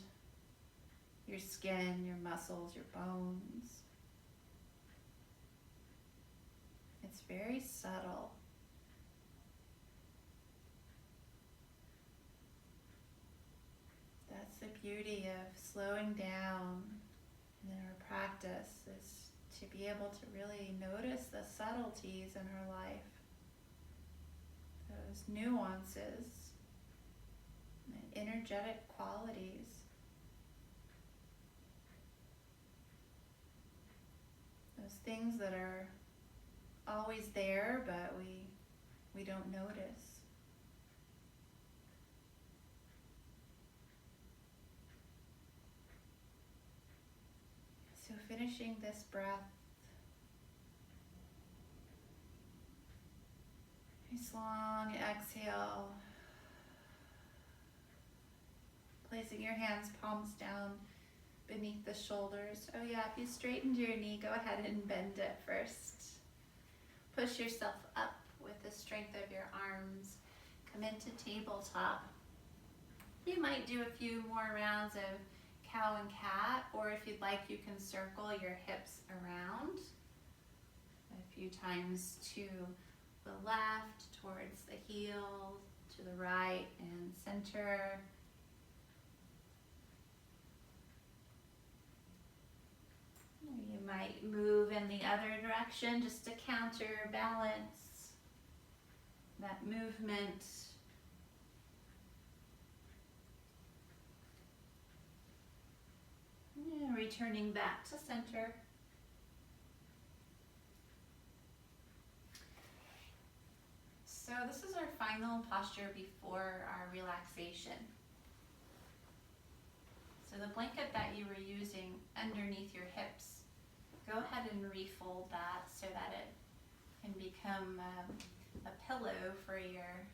your skin, your muscles, your bones? It's very subtle. That's the beauty of slowing down in our practice, is to be able to really notice the subtleties in our life, those nuances, and energetic qualities. Those things that are always there, but we don't notice. So finishing this breath, nice long exhale, placing your hands palms down beneath the shoulders. Oh yeah, if you straightened your knee, go ahead and bend it first. Push yourself up with the strength of your arms. Come into tabletop. You might do a few more rounds of cow and cat, or if you'd like, you can circle your hips around a few times to the left, towards the heel, to the right and center. You might move in the other direction just to counterbalance that movement. And returning back to center. So this is our final posture before our relaxation. So the blanket that you were using underneath your hips, go ahead and refold that so that it can become a pillow for your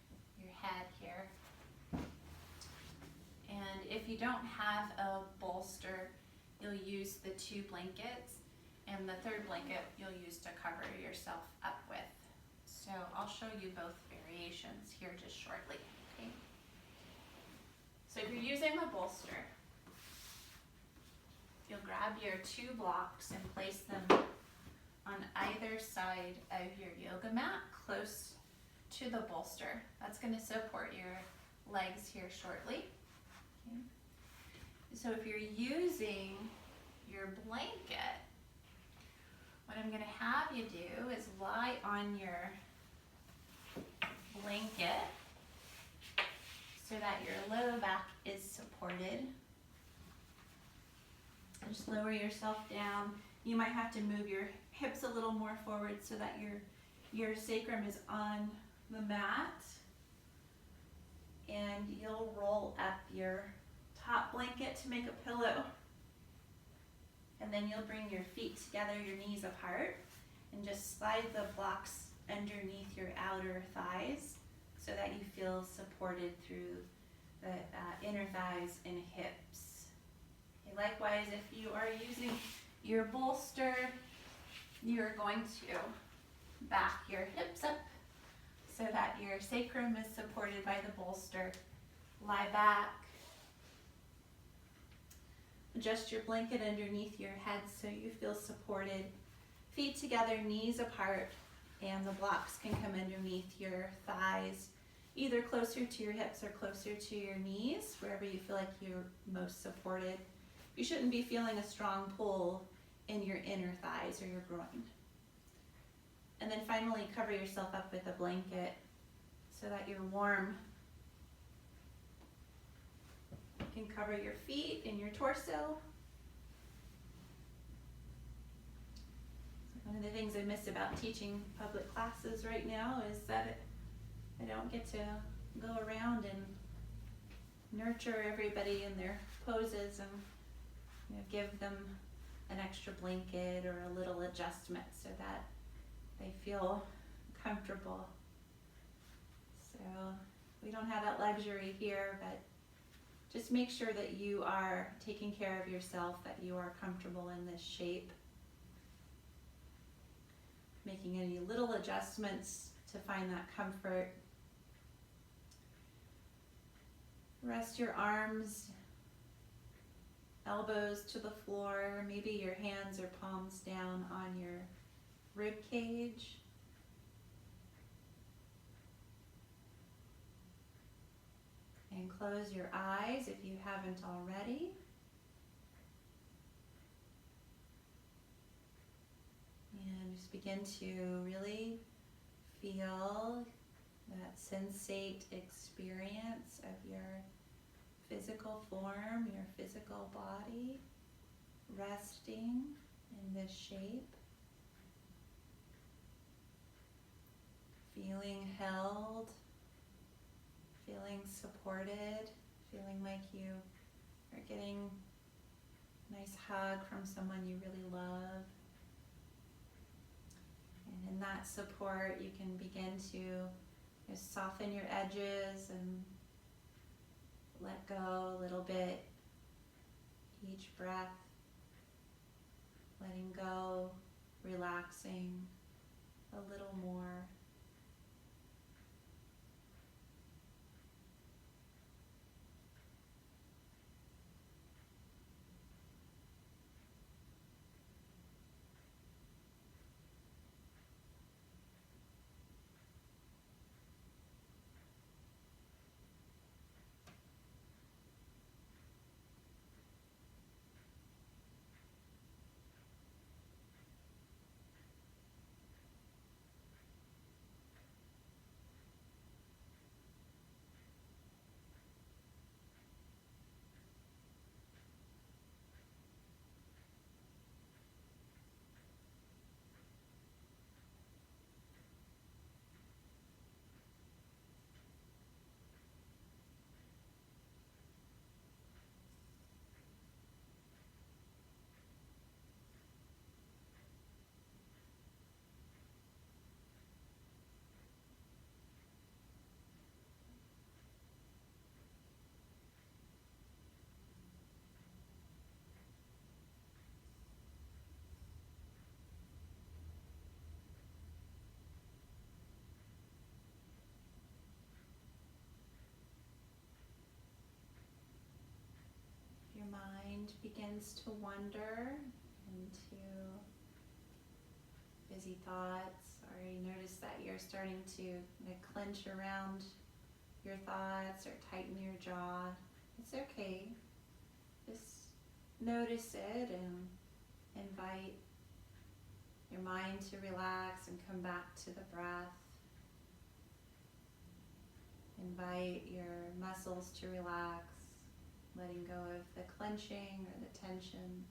head here. And if you don't have a bolster, you'll use the 2 blankets, and the 3rd blanket you'll use to cover yourself up with. So I'll show you both variations here just shortly. Okay? So if you're using a bolster, you'll grab your 2 blocks and place them on either side of your yoga mat, close to the bolster. That's going to support your legs here shortly. Okay. So if you're using your blanket, what I'm going to have you do is lie on your blanket so that your low back is supported. Just lower yourself down. You might have to move your hips a little more forward so that your sacrum is on the mat. And you'll roll up your top blanket to make a pillow. And then you'll bring your feet together, your knees apart, and just slide the blocks underneath your outer thighs so that you feel supported through the inner thighs and hips. Okay, likewise, if you are using your bolster, you're going to back your hips up so that your sacrum is supported by the bolster. Lie back. Adjust your blanket underneath your head so you feel supported. Feet together, knees apart, and the blocks can come underneath your thighs, either closer to your hips or closer to your knees, wherever you feel like you're most supported. You shouldn't be feeling a strong pull in your inner thighs or your groin. And then finally, cover yourself up with a blanket so that you're warm. You can cover your feet and your torso. One of the things I miss about teaching public classes right now is that I don't get to go around and nurture everybody in their poses and give them an extra blanket or a little adjustment so that they feel comfortable. So we don't have that luxury here, but just make sure that you are taking care of yourself, that you are comfortable in this shape. Making any little adjustments to find that comfort. Rest your arms, elbows to the floor, maybe your hands or palms down on your rib cage. And close your eyes if you haven't already. And just begin to really feel that sensate experience of your physical form, your physical body, resting in this shape. Feeling held, feeling supported, feeling like you are getting a nice hug from someone you really love. And in that support, you can begin to just soften your edges and let go a little bit each breath, letting go, relaxing a little more. Your mind begins to wander into busy thoughts, or you notice that you're starting to clench around your thoughts or tighten your jaw. It's okay. Just notice it and invite your mind to relax and come back to the breath. Invite your muscles to relax, letting go of the clenching or the tension.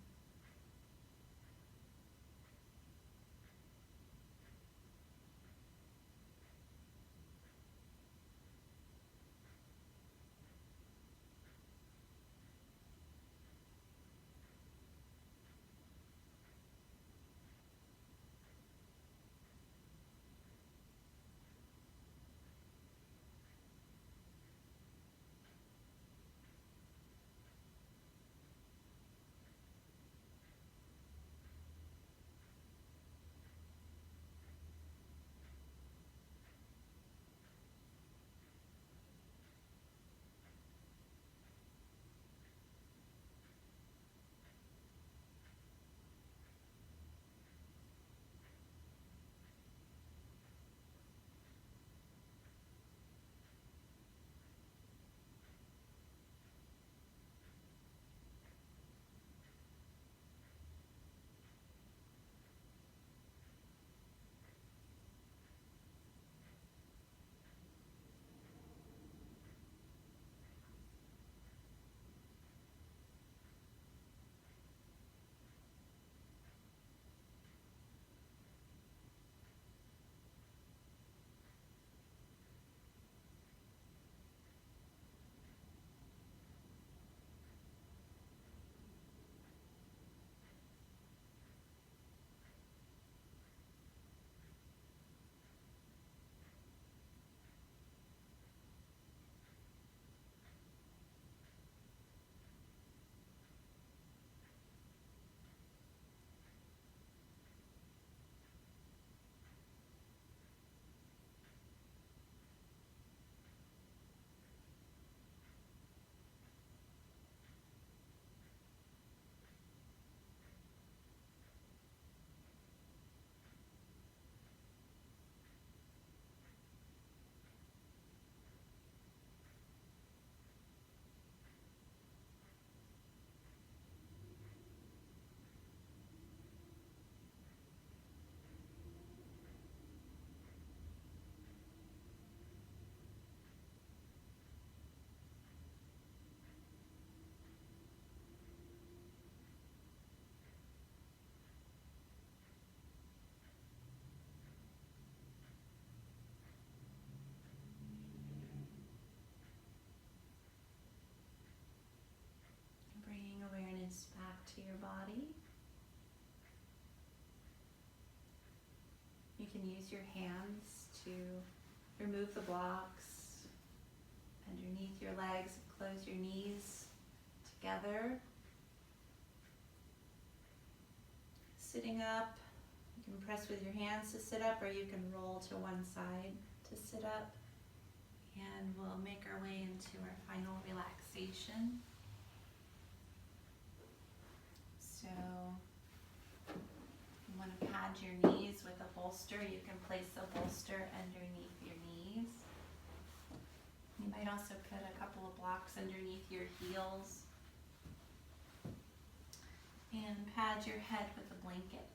can use your hands to remove the blocks underneath your legs. Close your knees together. Sitting up, you can press with your hands to sit up, or you can roll to one side to sit up. And we'll make our way into our final relaxation. So, you want to pad your knees with a bolster. You can place a bolster underneath your knees. You might also put a couple of blocks underneath your heels. And pad your head with a blanket.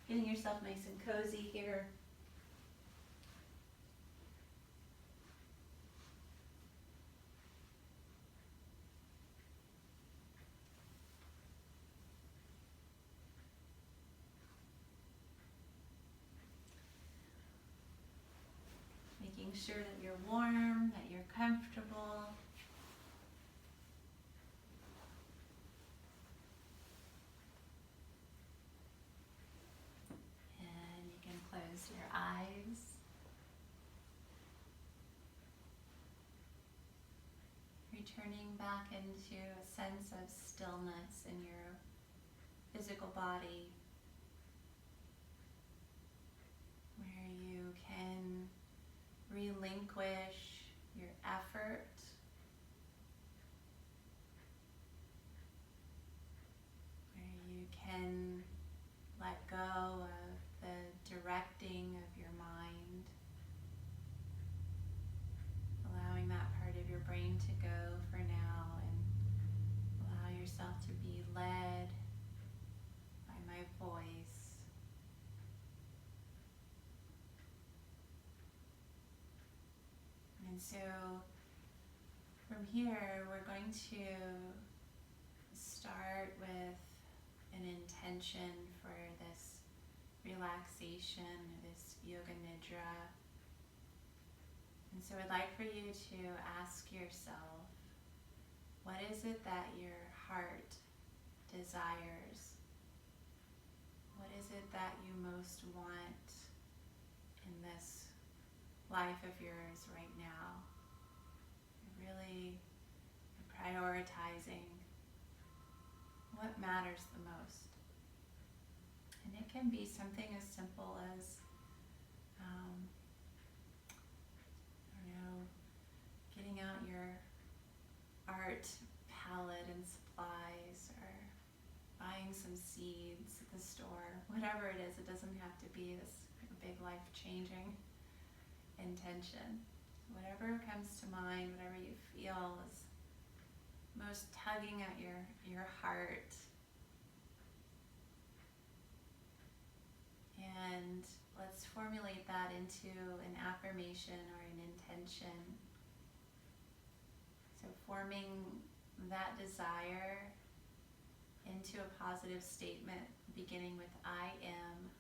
Getting yourself nice and cozy here. Making sure that you're warm, that you're comfortable. And you can close your eyes. Returning back into a sense of stillness in your physical body, where you can relinquish your effort, where you can let go of the directing of your mind, allowing that part of your brain to go for now, and allow yourself to be led by my voice. And so from here, we're going to start with an intention for this relaxation, this Yoga Nidra. And so I'd like for you to ask yourself, what is it that your heart desires? What is it that you most want in this life of yours right now? You're really prioritizing what matters the most. And it can be something as simple as, getting out your art palette and supplies, or buying some seeds at the store. Whatever it is, it doesn't have to be this big life-changing intention. Whatever comes to mind, whatever you feel is most tugging at your heart. And let's formulate that into an affirmation or an intention. So forming that desire into a positive statement beginning with I am.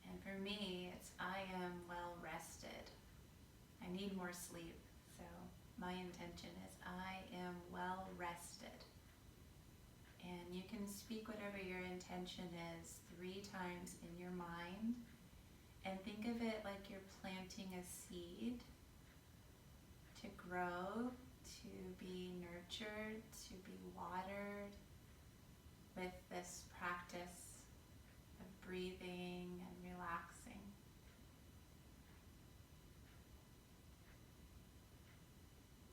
And for me, it's I am well rested. I need more sleep. So my intention is I am well rested. And you can speak whatever your intention is 3 times in your mind. And think of it like you're planting a seed to grow, to be nurtured, to be watered with this practice of breathing and relaxing.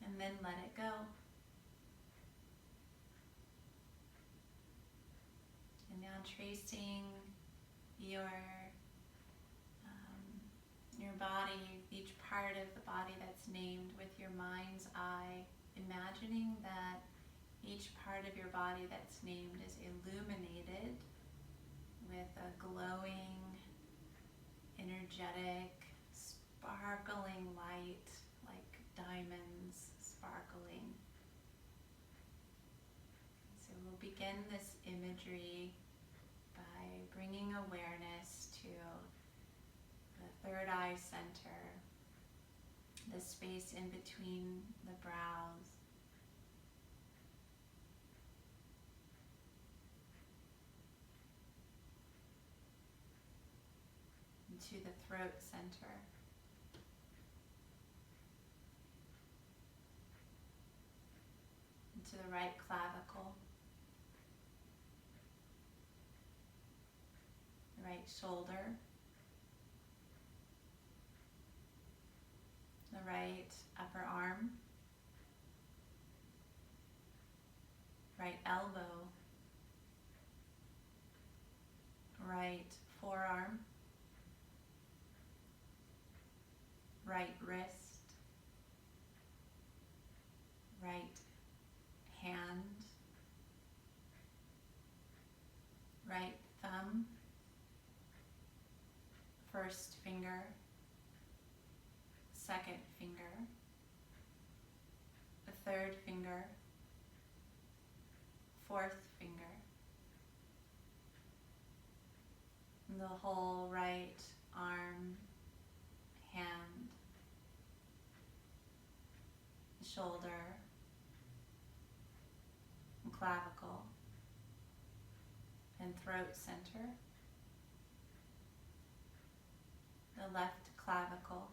And then let it go. And now tracing your body, each part of the body that's named with your mind's eye, imagining that each part of your body that's named is illuminated with a glowing, energetic, sparkling light, like diamonds sparkling. So we'll begin this imagery by bringing awareness to the third eye center, the space in between the brows. into the throat center. Into the right clavicle. The right shoulder. The right upper arm. Right elbow. Right forearm. Right wrist. Right hand. Right thumb. First finger. Second finger. The third finger. Fourth finger. And the whole right arm, hand, shoulder, and clavicle, and throat center. The left clavicle,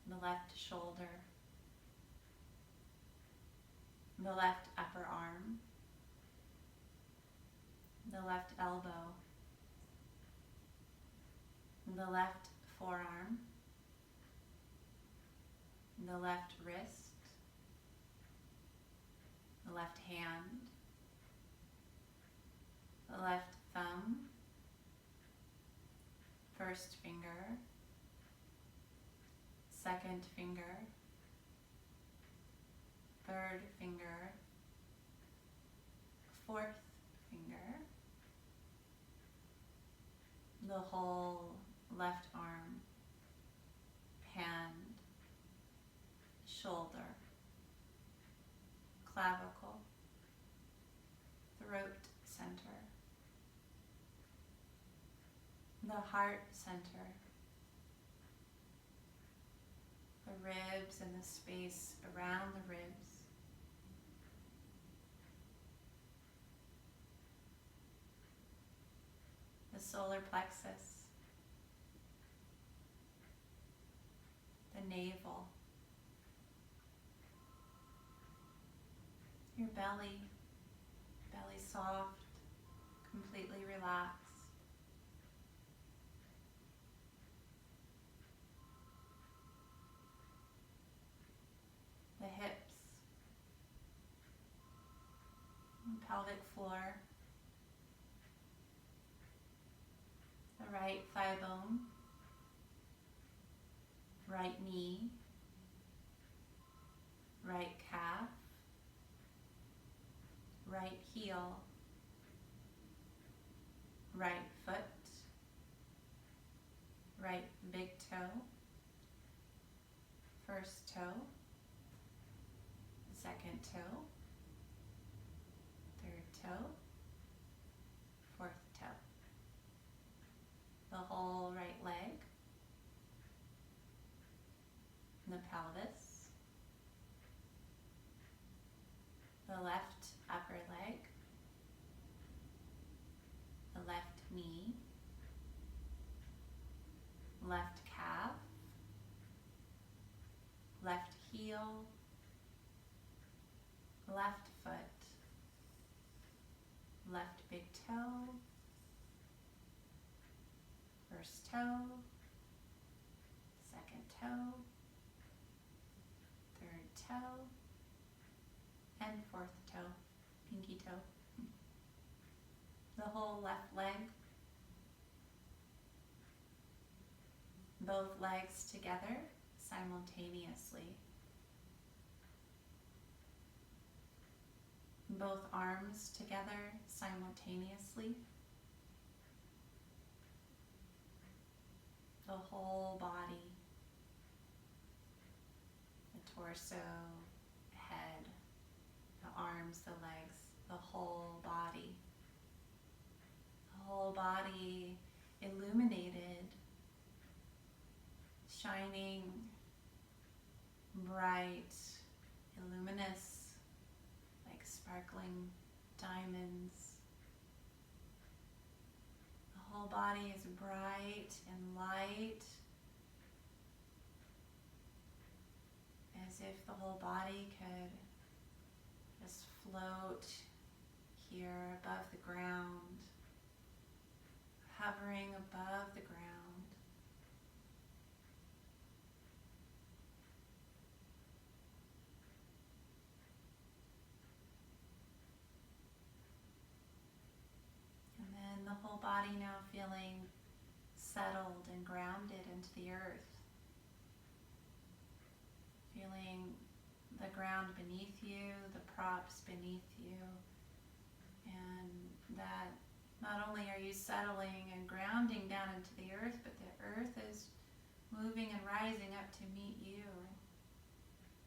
the left shoulder, the left upper arm, the left elbow, the left forearm, the left wrist, the left hand, the left thumb, first finger, second finger, third finger, fourth finger, the whole left arm, hand, shoulder, clavicle, throat center, the heart center, the ribs and the space around the ribs, the solar plexus, the navel, your belly, belly soft, completely relaxed. The hips, and pelvic floor, the right thigh bone, right knee, right calf, right heel, right foot, right big toe, first toe, second toe, third toe, fourth toe, the whole right leg, and the pelvis, the left upper leg, the left knee, left calf, left heel, left foot, left big toe, first toe, second toe, third toe, and fourth toe, pinky toe. The whole left leg, both legs together simultaneously. Both arms together simultaneously. The whole body, the torso, head, the arms, the legs, the whole body. The whole body illuminated, shining, bright, luminous, like sparkling diamonds. The whole body is bright and light, as if the whole body could just float here above the ground, hovering above the ground. And then the whole body now feeling settled and grounded into the earth. Feeling the ground beneath you, the props beneath you, and that not only are you settling and grounding down into the earth, but the earth is moving and rising up to meet you.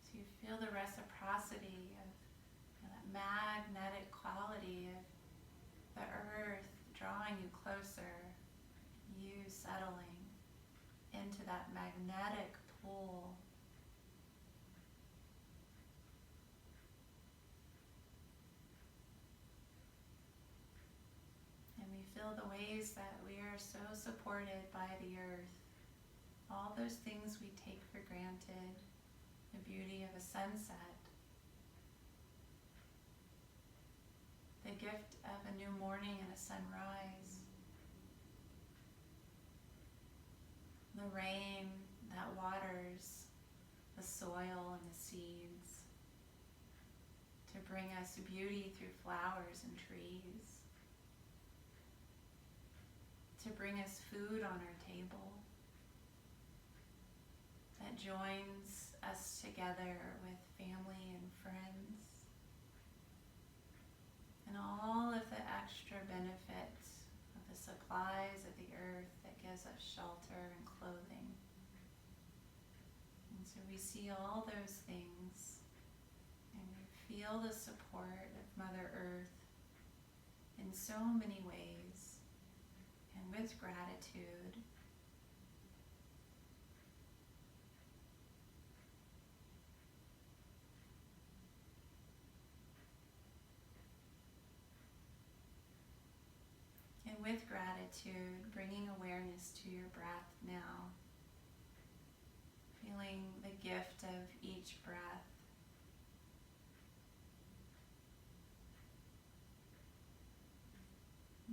So you feel the reciprocity of that magnetic quality of the earth drawing you closer, you settling into that magnetic pull. And we feel the ways that we are so supported by the earth. All those things we take for granted, the beauty of a sunset, the gift of a new morning and a sunrise, the rain that waters the soil and the seeds to bring us beauty through flowers and trees, to bring us food on our table that joins us together with family and friends, and all of the extra benefits of the supplies of the earth that gives us shelter and clothing. And so we see all those things, and we feel the support of Mother Earth in so many ways, and with gratitude. And with gratitude, bringing awareness to your breath now, feeling the gift of each breath.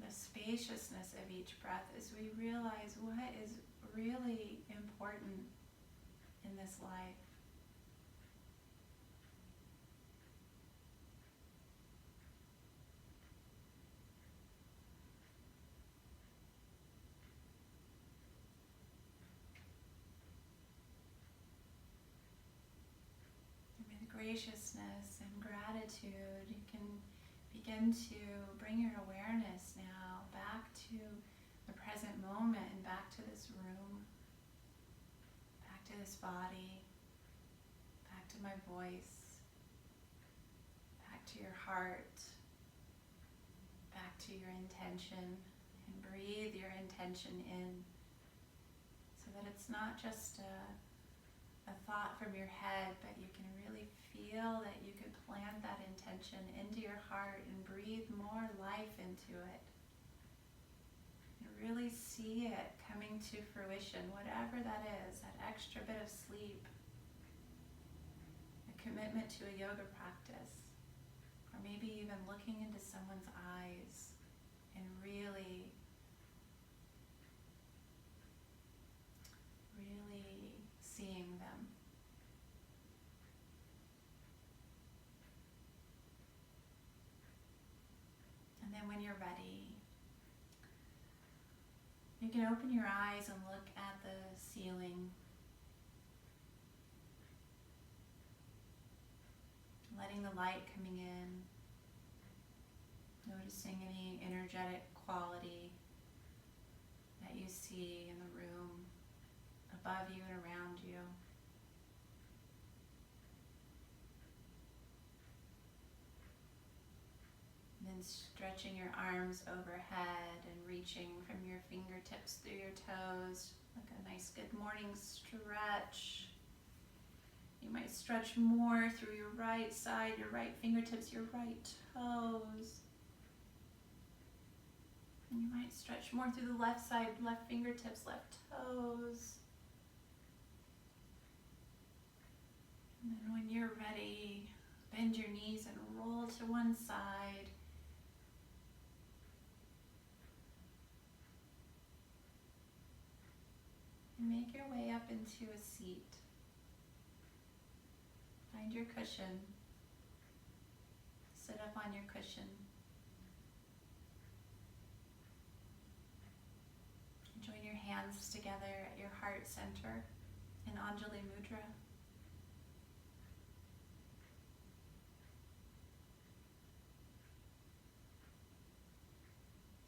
The spaciousness of each breath as we realize what is really important in this life. Graciousness and gratitude, you can begin to bring your awareness now back to the present moment and back to this room, back to this body, back to my voice, back to your heart, back to your intention, and breathe your intention in so that it's not just a thought from your head, but you can really feel that you could plant that intention into your heart and breathe more life into it. And really see it coming to fruition, whatever that is, that extra bit of sleep, a commitment to a yoga practice, or maybe even looking into someone's eyes and really seeing them. And then when you're ready, you can open your eyes and look at the ceiling, letting the light coming in, noticing any energetic quality that you see in the room, above you and around you. And then stretching your arms overhead and reaching from your fingertips through your toes, like a nice good morning stretch. You might stretch more through your right side, your right fingertips, your right toes. And you might stretch more through the left side, left fingertips, left toes. And then when you're ready, bend your knees and roll to one side. And make your way up into a seat. Find your cushion. Sit up on your cushion. Join your hands together at your heart center in Anjali Mudra.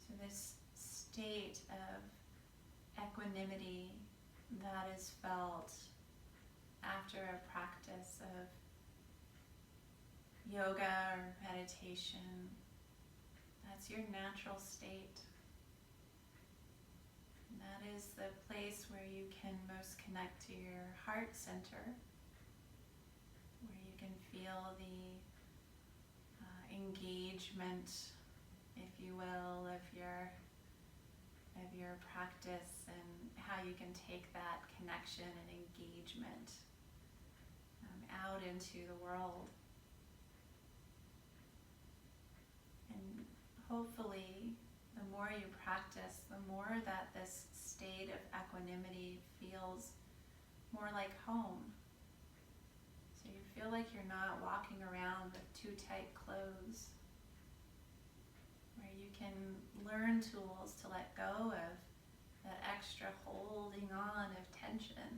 So this state of equanimity that is felt after a practice of yoga or meditation, that's your natural state. And that is the place where you can most connect to your heart center, where you can feel the engagement, if you will, of your practice, and how you can take that connection and engagement out into the world. And hopefully, the more you practice, the more that this state of equanimity feels more like home. So you feel like you're not walking around with too tight clothes, where you can learn tools to let go of that extra holding on of tension,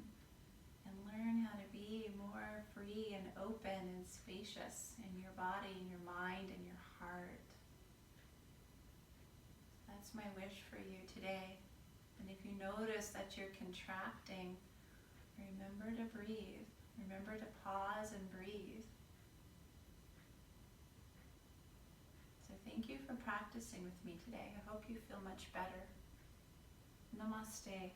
and learn how to be more free and open and spacious in your body, in your mind, and your heart. That's my wish for you today. And if you notice that you're contracting, remember to breathe. Remember to pause and breathe. So thank you for practicing with me today. I hope you feel much better. Namaste.